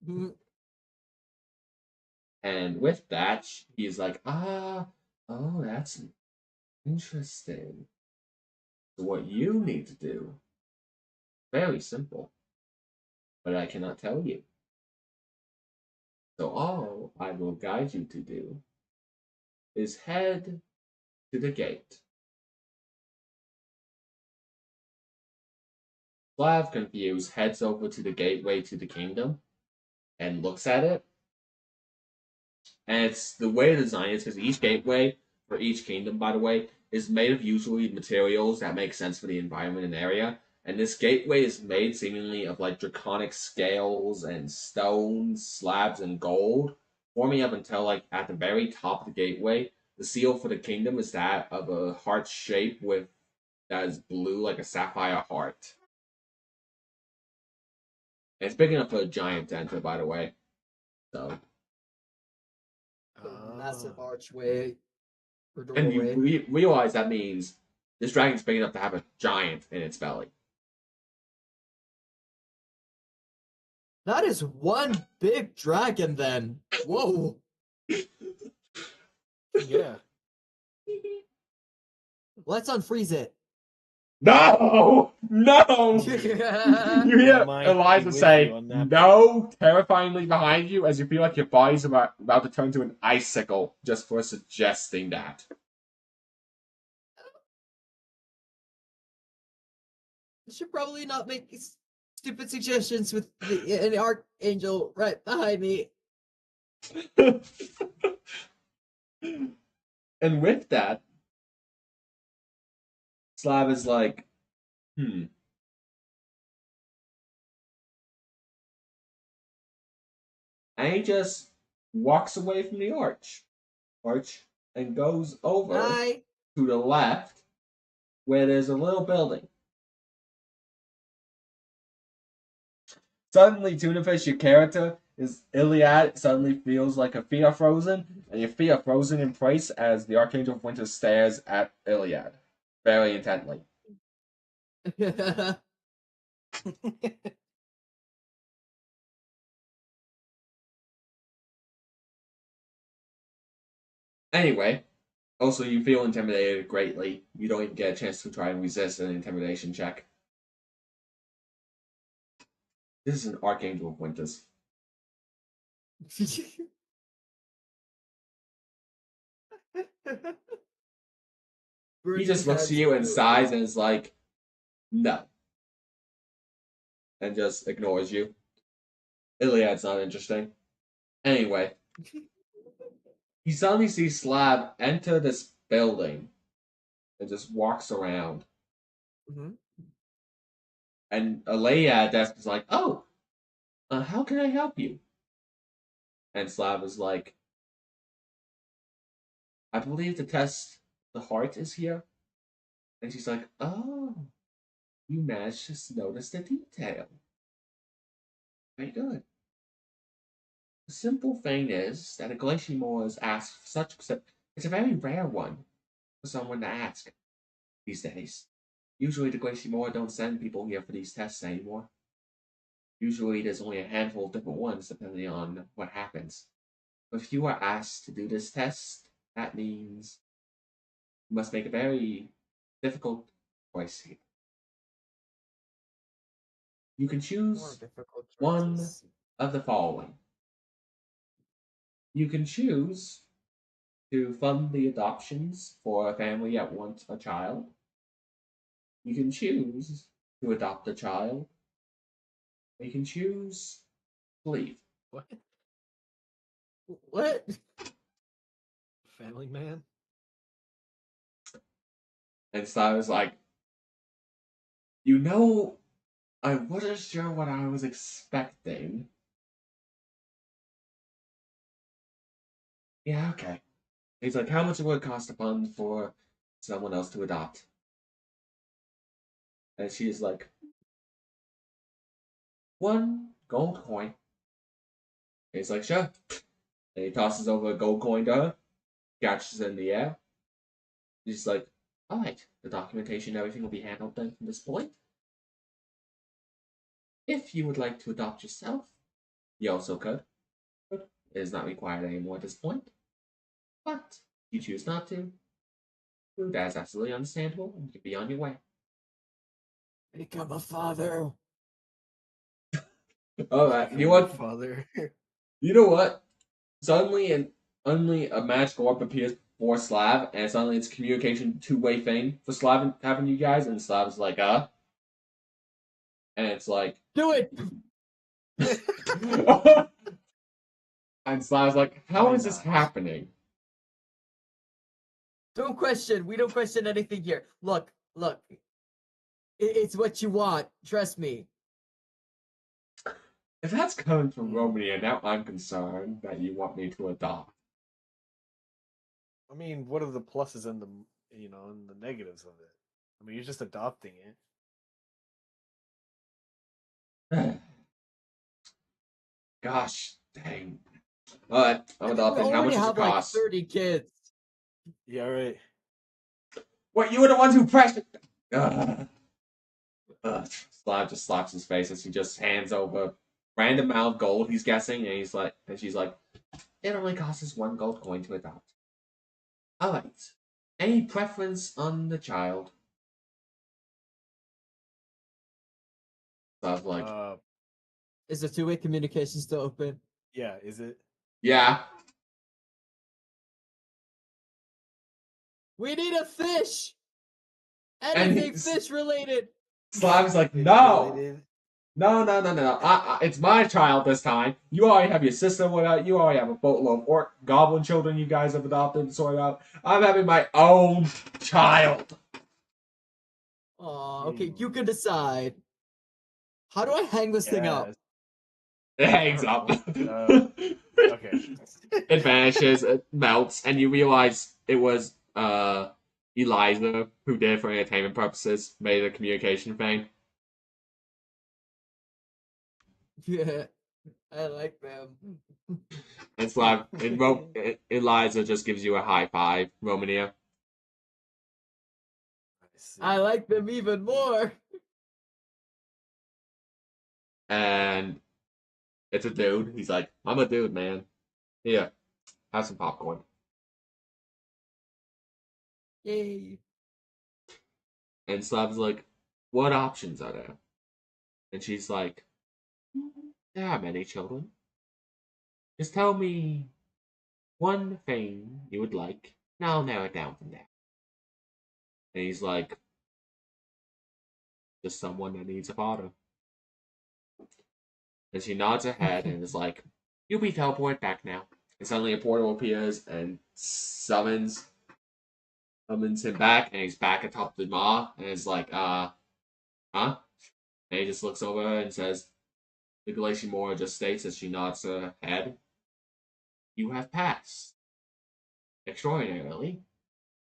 Mhm. And with that, he's like, oh, that's interesting. So what you need to do, very simple, but I cannot tell you. So all I will guide you to do is head to the gate. Slav, confused, heads over to the gateway to the kingdom and looks at it. And it's the way the design is because each gateway for each kingdom, by the way, is made of usually materials that make sense for the environment and area. And this gateway is made seemingly of like draconic scales and stones, slabs, and gold, forming up until like at the very top of the gateway. The seal for the kingdom is that of a heart shape with that is blue like a sapphire heart. And it's big enough for a giant to enter, by the way. So, Massive Ah. archway or and you doorway. realize that means this dragon's big enough to have a giant in its belly. That is one big dragon then. Whoa. Yeah. Let's unfreeze it. No! No! You hear Might be Eliza with say, you on that. no, terrifyingly behind you as you feel like your body's about to turn to an icicle just for suggesting that. You should probably not make stupid suggestions with an archangel right behind me. And with that, Slav is like, And he just walks away from the arch, and goes over Hi. to the left where there's a little building. Suddenly, Tunafish, your character, is Iliad, suddenly feels like her feet are frozen, and your feet are frozen in place as the Archangel of Winter stares at Iliad very intently. Anyway, also you feel intimidated greatly. You don't even get a chance to try and resist an intimidation check. This is an Archangel of Winters. He just looks at you and sighs and is like, no. And just ignores you. Iliad's not interesting. Anyway, he suddenly sees Slab enter this building and just walks around. Mm-hmm. And a lady at a desk is like, oh, how can I help you? And Slab is like, I believe the test, the heart is here. And she's like, oh. You managed to notice the detail. Very good. The simple thing is that a glacier Moore is asked for such. It's a very rare one for someone to ask these days. Usually, the glacier Moore don't send people here for these tests anymore. Usually, there's only a handful of different ones depending on what happens. But if you are asked to do this test, that means you must make a very difficult choice here. You can More choose difficult one choices. of the following. You can choose to fund the adoptions for a family that wants a child. You can choose to adopt a child. You can choose to leave. What? What? Family man? And so I was like, you know, I wasn't sure what I was expecting. Yeah, okay. He's like, how much would it cost to fund for someone else to adopt? And she's like, 1 gold coin. And he's like, sure. And he tosses over a gold coin to her, catches it in the air. She's like, all right, the documentation, everything will be handled then from this point. If you would like to adopt yourself, you also could. But it is not required anymore at this point. But if you choose not to, that is absolutely understandable and you can be on your way. Become a father. All right, you Become want? your father. You know what? Suddenly a magical orb appears before Slav, and suddenly it's a communication two-way thing for Slav and having you guys, and Slav's like, and it's like, Do it. and Slav's like, how Why is this not? happening? Don't question. We don't question anything here. Look. It's what you want. Trust me. If that's coming from Hmm. Romania, now I'm concerned that you want me to adopt. I mean, what are the pluses and and the negatives of it? I mean, you're just adopting it. Gosh, dang. Alright, I'm I mean, we adopting. How already much does it have like cost? 30 kids. Yeah, right. What, you were the ones who pressed it? Slav just slaps his face as he just hands over random amount of gold he's guessing, and she's like, it only costs us 1 gold coin to adopt. Alright. Any preference on the child? Slav's like, Is the two-way communication still open? Yeah, is it? yeah. We need a fish. And Anything fish related. Slav's like, Fish no! related. No. It's my child this time. You already have your sister without. You already have a boatload of orc goblin children you guys have adopted and sorted out. I'm having my own child. Aw, okay, you can decide. How do I hang this thing up? Yes. It hangs up. Okay. It vanishes, it melts, and you realize it was Eliza who did it for entertainment purposes, made a communication thing. Yeah, I like them. It's like Eliza just gives you a high five, Romania. I see. I like them even more. And it's a dude. He's like, I'm a dude, man. Here, have some popcorn. Yay. And Slav's like, what options are there? And she's like, there are many children. Just tell me one thing you would like, and I'll narrow it down from there. And he's like, just someone that needs a father. And she nods her head and is like, you'll be teleported back now. And suddenly a portal appears and summons him back, and he's back atop the maw, and is like, huh? And he just looks over and says, the Glacier Mora just states as she nods her head, you have passed. Extraordinarily.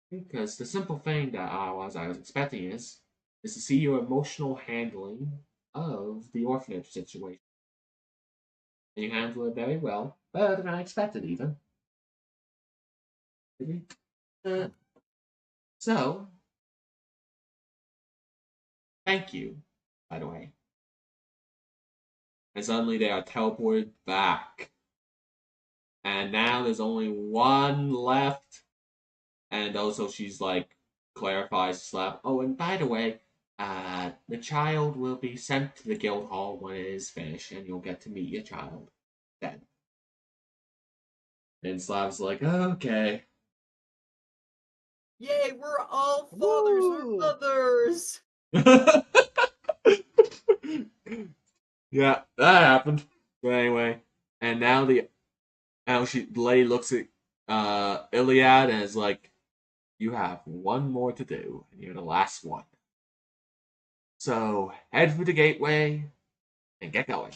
Because the simple thing that I was expecting is, is to see your emotional handling of the orphanage situation. And you handle it very well, better than I expected, even. Uh, so, thank you, by the way. And suddenly they are teleported back. And now there's only one left. And also she's like, clarifies Slap. Oh, and by the way, the child will be sent to the guild hall when it is finished, and you'll get to meet your child then. And Slap's like, okay. Yay, we're all fathers or Woo! mothers. Yeah, that happened. But anyway, and now the lady looks at Iliad and is like, you have one more to do, and you're the last one. So head for the gateway and get going.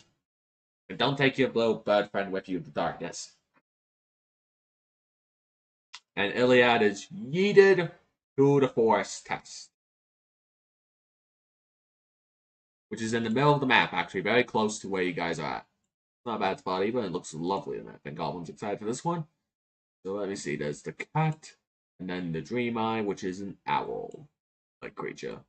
And don't take your little bird friend with you in the darkness. And Iliad is yeeted to the forest test, which is in the middle of the map, actually, very close to where you guys are at. Not a bad spot either. It looks lovely in that. And Goblin's excited for this one. So let me see. There's the cat, and then the Dream Eye, which is an owl-like creature.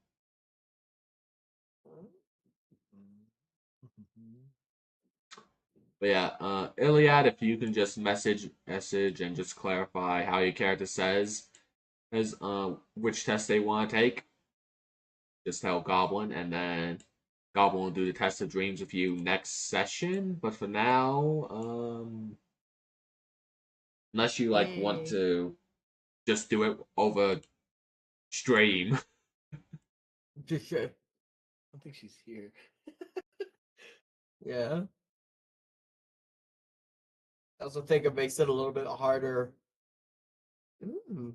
But yeah, Iliad, if you can just message and just clarify how your character says which test they want to take, just tell Goblin, and then Goblin will do the test of dreams with you next session. But for now, unless you like want to just do it over stream. I don't think she's here. Yeah. I also think it makes it a little bit harder. Ooh,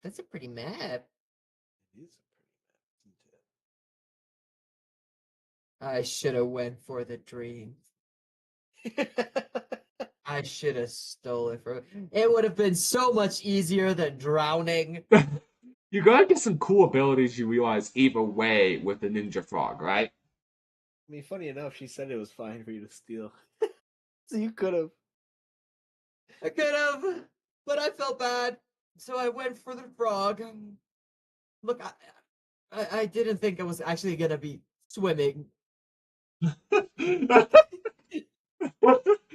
that's a pretty map. It is a pretty map, isn't I should have went for the dream. it? I should have stole it for. It would have been so much easier than drowning. You gotta get some cool abilities you realize either way with the Ninja Frog, right? I mean, funny enough, she said it was fine for you to steal. So you could have. I could have, but I felt bad, so I went for the frog. Look, I didn't think I was actually gonna be swimming.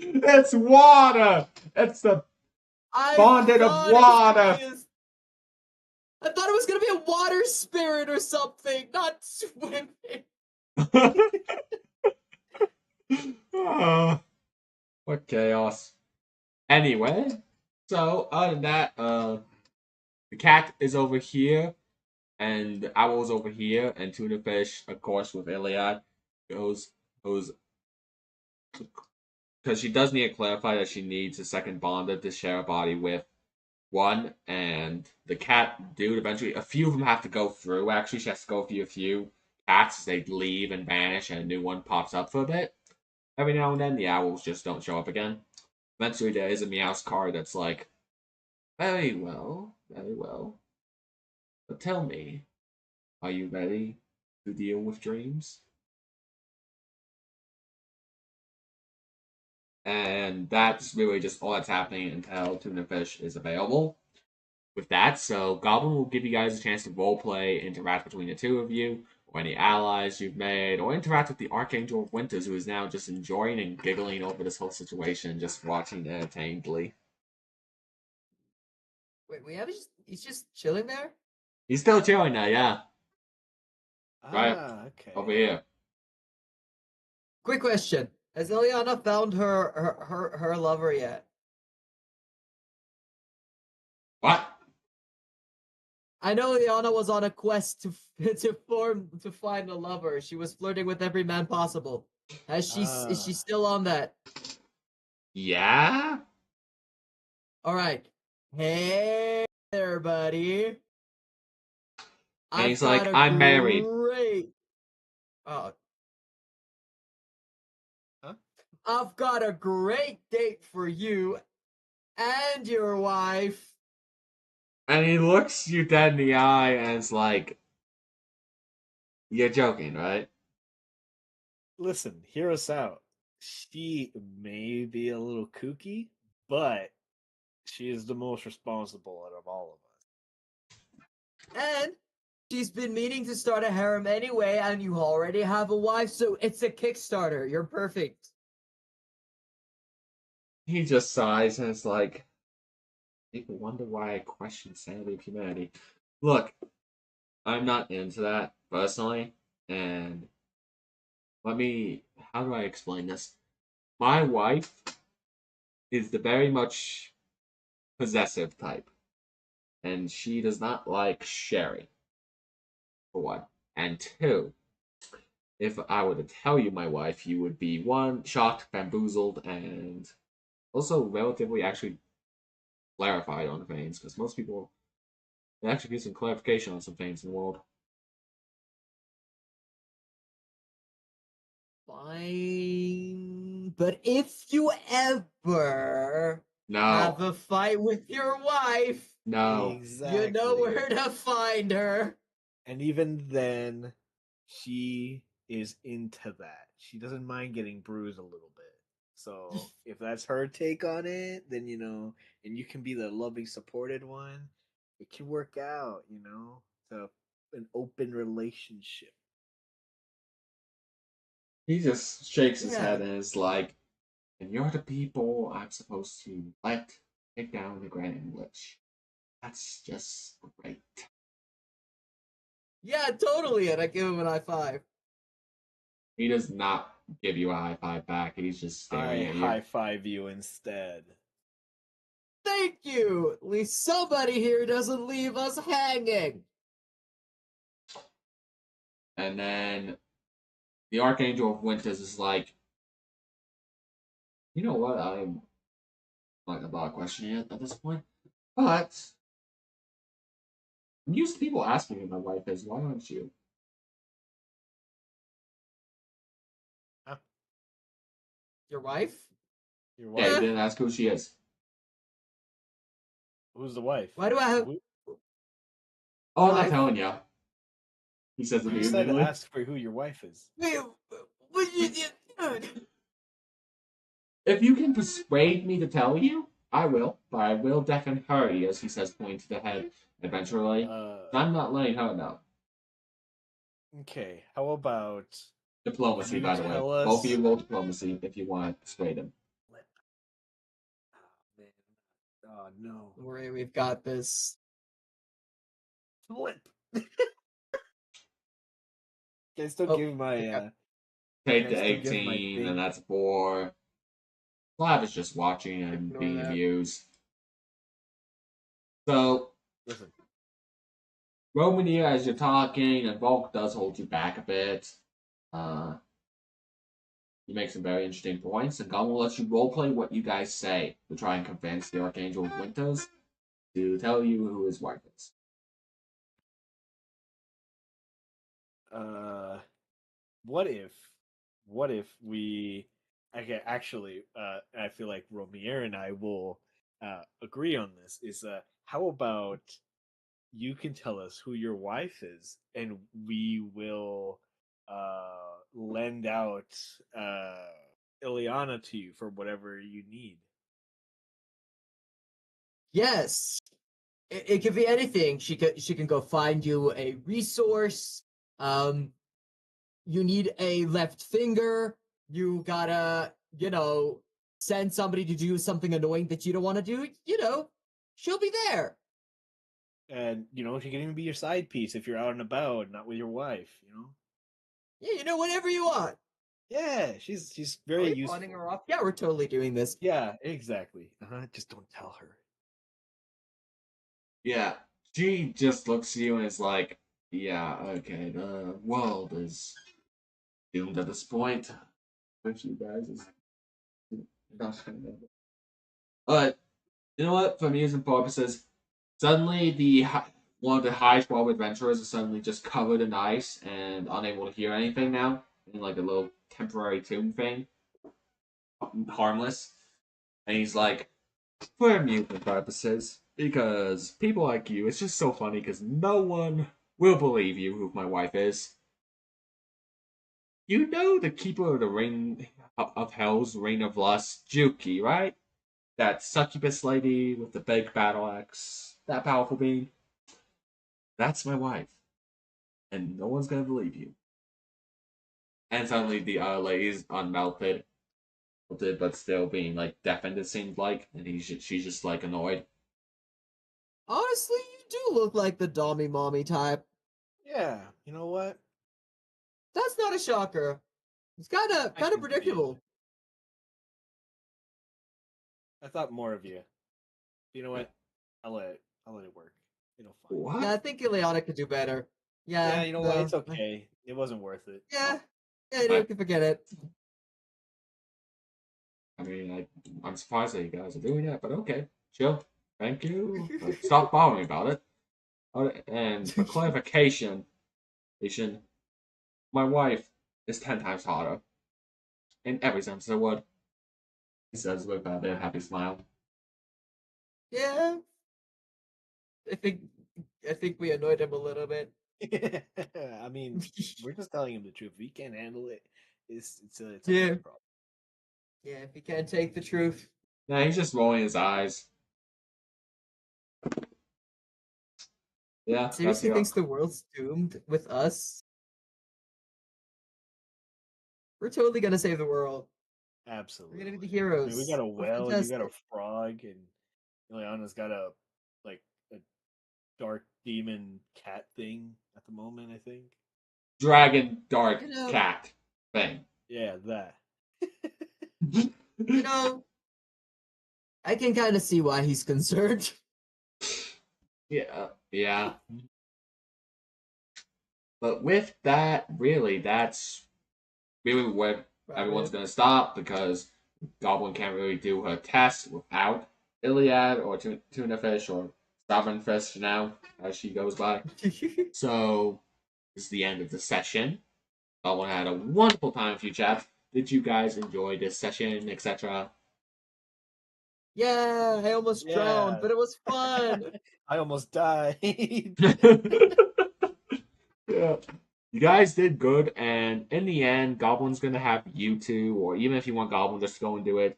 It's water! It's the I bonded of thought it was gonna water! be I thought it was gonna be a water spirit or something, not swimming. Oh, what chaos. Anyway, so other than that, the cat is over here, and the owl's over here, and tuna fish, of course, with Iliad, goes because she does need to clarify that she needs a second bonder to share a body with one, and the cat dude eventually, a few of them have to go through. Actually, she has to go through a few cats. They leave and vanish, and a new one pops up for a bit. Every now and then, the owls just don't show up again. Eventually, there is a Meowth card that's like, very well, very well. But tell me, are you ready to deal with dreams? And that's really just all that's happening until Tuna Fish is available. With that, so Goblin will give you guys a chance to roleplay, interact between the two of you, or any allies you've made, or interact with the Archangel of Winters, who is now just enjoying and giggling over this whole situation, just watching entertainedly. Wait, he's just chilling there? He's still chilling now, yeah. Right Okay. over here. Quick question. Has Ileana found her lover yet? What? I know Ileana was on a quest to to find a lover. She was flirting with every man possible. Is she still on that? Yeah? Alright. Hey there, buddy. And he's like, I'm married. Great. Oh. Huh? I've got a great date for you and your wife. And he looks you dead in the eye and is like, You're joking, right? Listen, hear us out. She may be a little kooky, but she is the most responsible out of all of us. And she's been meaning to start a harem anyway, and you already have a wife, so it's a Kickstarter. You're perfect. He just sighs and is like, people wonder why I question sanity of humanity. Look, I'm not into that personally, and how do I explain this? My wife is the very much possessive type, and she does not like sharing, for one. And two, if I were to tell you my wife, you would be one, shocked, bamboozled, and also relatively actually clarified on things, because most people they actually get some clarification on some things in the world. Fine. But if you ever have No, a fight with your wife, no. you know Exactly. where to find her. And even then, she is into that. She doesn't mind getting bruised a little bit. So if that's her take on it, then and you can be the loving, supported one, it can work out. It's an open relationship. He just shakes his Yeah. head and is like, and you're the people I'm supposed to let take down the Grand English. That's just great. Yeah, totally. And I give him an high five. He does not give you a high five back. He's just staring I at you. high five you instead. Thank you. At least somebody here doesn't leave us hanging. And then the Archangel of Winters is like, you know what? I'm not about questioning it at this point. But I'm used to people asking who my wife is. Why aren't you? Huh? Your wife? Your Yeah, you wife? Eh, didn't ask who she is. Who's the wife? why do I have Oh, I'm not wife? telling you. He says You said immediately. ask for who your wife is. Wait, what dude? If you can persuade me to tell you, I will. But I will deafen her ears, he says, pointing to the head eventually. Uh, I'm not letting her know. okay. How about Diplomacy, you by the way. tell Both of you us? roll diplomacy if you want to persuade him. Oh, man. Oh no. Don't worry, we've got this. Flip. Can I still Oh, give my okay. Take can I the still give my 18, and thing? that's 4. Slav is just watching and Ignore being that. amused. So, Listen. Romania, as you're talking, and Volk does hold you back a bit. You make some very interesting points, and God will let you roleplay what you guys say to try and convince the Archangel of Winters to tell you who his wife is. Uh what if we okay, actually I feel like Romier and I will agree on this is how about you can tell us who your wife is and we will lend out Ileana to you for whatever you need. Yes, it could be anything. She can go find you a resource. Um, you need a left finger. You gotta, send somebody to do something annoying that you don't want to do. She'll be there. And she can even be your side piece if you're out and about, not with your wife. Yeah, whatever you want. Yeah, she's Are very we pawning useful. her off? Yeah, we're totally doing this. Yeah, exactly. Just don't tell her. Yeah, she just looks at you and is like, yeah, okay, the world is doomed at this point. Which you guys is not But you know what? For amusement purposes, suddenly one of the high 12 adventurers is suddenly just covered in ice and unable to hear anything now, in like a little temporary tomb thing, harmless. And he's like, for amusement purposes, because people like you, it's just so funny because no one will believe you who my wife is. You know the keeper of the ring of hell's reign of lust, Juki, right? That succubus lady with the big battle axe, that powerful being. That's my wife, and no one's gonna believe you. And suddenly the lady's unmelted, but still being like deafened. It seemed like, and she's just like annoyed. Honestly, you do look like the Dommy Mommy type. Yeah, you know what? That's not a shocker. It's kind I of can see it. predictable. I thought more of you. You know what? I'll let it work. It'll fine. What? Yeah, I think Ileana could do better. Yeah, Yeah, you know what? It's okay. It wasn't worth it. Yeah, you can forget it. I mean, I'm surprised that you guys are doing that, but okay, chill. Thank you. Stop bothering me about it. And for clarification, my wife is 10 times hotter in every sense of the word. He says with a bit of happy smile. Yeah, I think I think we annoyed him a little bit. I mean, we're just telling him the truth. If he can't handle it, it's a Yeah. big problem. Yeah, if he can't take the truth. Nah, he's just rolling his eyes. Yeah, Seriously thinks the world's doomed with us. We're totally gonna save the world. Absolutely. We're gonna be the I heroes. mean, we got a We're well, you got a fantastic. frog, and Ileana's got a like a dark demon cat thing at the moment. I think. dragon dark You know, cat thing. Yeah, that. you know, I can kind of see why he's concerned. Yeah. But with that, really, that's really where everyone's gonna stop because Goblin can't really do her test without Iliad or Tuna Fish or Stubborn Fish now, as she goes by. So this is the end of the session. Goblin had a wonderful time with you chaps. Did you guys enjoy this session, etc.? Yeah, I almost drowned, Yeah. but it was fun. I almost died. Yeah. You guys did good, and in the end, Goblin's gonna have you two, or even if you want Goblin, just go and do it.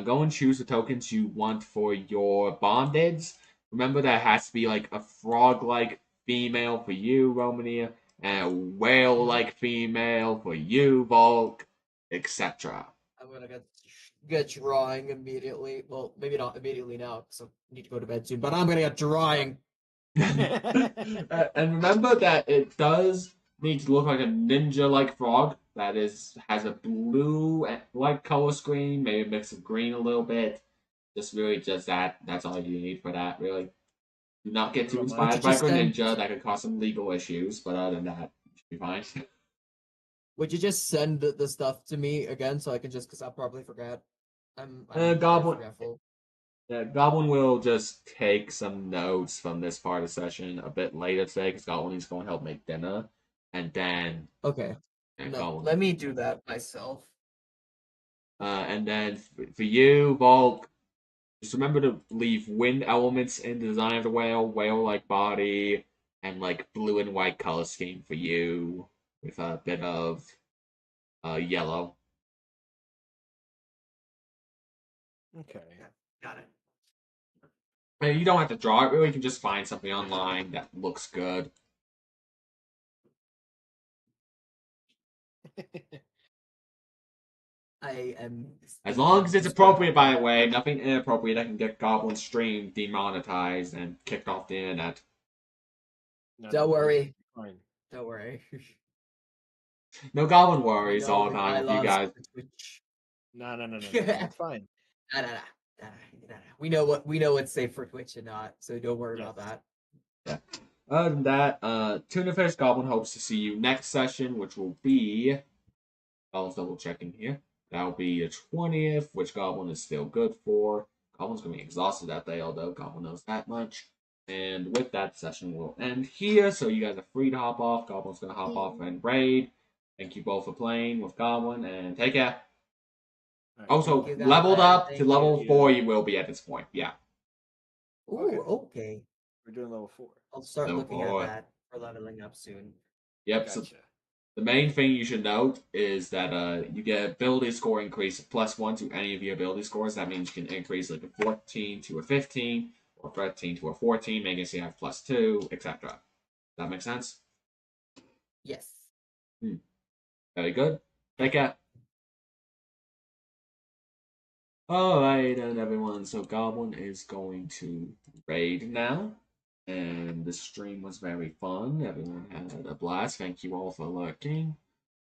Go and choose the tokens you want for your bondage. Remember that has to be like a frog-like female for you, Romania, and a whale-like female for you, Volk, etc. I'm gonna get drawing immediately. Well, maybe not immediately now, because I need to go to bed soon. But I'm gonna get drawing. And remember that it does need to look like a ninja-like frog that has a blue like color screen, maybe a mix of green a little bit. Just really just that. That's all you need for that. Really, do not get too What about Would you inspired by just send? Greninja. That could cause some legal issues. But other than that, you should be fine. Would you just send the stuff to me again so I can just? Because I probably forgot. I'm very Goblin. forgetful. Yeah, Goblin will just take some notes from this part of the session a bit later today because Goblin is going to help make dinner, and then Okay. and No, Goblin. let me do that myself. And then for you, Volk, just remember to leave wind elements in the design of the whale like body, and like blue and white color scheme for you with a bit of yellow. Okay. Got it. And you don't have to draw it, really, you can just find something online that looks good. I am. As long as it's appropriate, by the way, nothing inappropriate that can get Goblin Stream demonetized and kicked off the internet. No, Don't worry. Fine. Don't worry. No Goblin We worries know all the the time with you bylaws guys. for Twitch. No. It's fine. Nah, nah, nah, nah, nah. We know what's safe for Twitch and not, so don't worry about that. Yeah. Other than that, Tuna Fish Goblin hopes to see you next session, which will be. Goblin's double checking here. That'll be the 20th, which Goblin is still good for. Goblin's going to be exhausted that day, although Goblin knows that much. And with that, session will end here, so you guys are free to hop off. Goblin's going to hop off and raid. Thank you both for playing with Goblin, and take care. Right. Also, you, leveled Goblin. up to Thank level you. 4 you will be at this point. Yeah. Ooh, okay. We're doing level 4. I'll start Level looking 4. at that for leveling up soon. Yep. Gotcha. The main thing you should note is that you get ability score increase +1 to any of your ability scores. That means you can increase like a 14 to a 15 or 13 to a 14, making it so you have +2, etc. That makes sense? Yes. Very good. Take care. Alright, and everyone, so Goblin is going to raid now. And the stream was very fun. Everyone had a blast. Thank you all for lurking.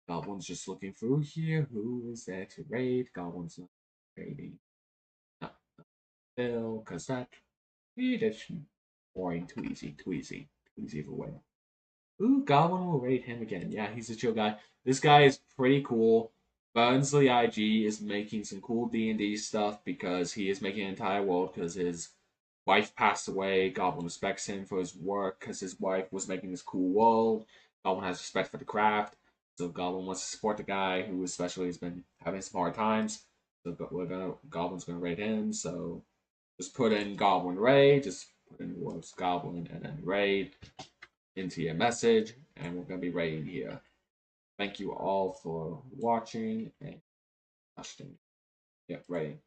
Goblin's just looking through here. Who is there to raid? Goblin's not raiding. No, Phil, because that's boring, too easy for win. Ooh, Goblin will raid him again. Yeah, he's a chill guy. This guy is pretty cool. Burnsley IG is making some cool D&D stuff because he is making an entire world because his wife passed away. Goblin respects him for his work because his wife was making this cool world. Goblin has respect for the craft. So Goblin wants to support the guy who especially has been having some hard times. So Goblin's gonna raid him. So just put in Goblin raid. Just put in words Goblin and then raid into your message, and we're gonna be raiding here. Thank you all for watching and watching. Yeah, raiding.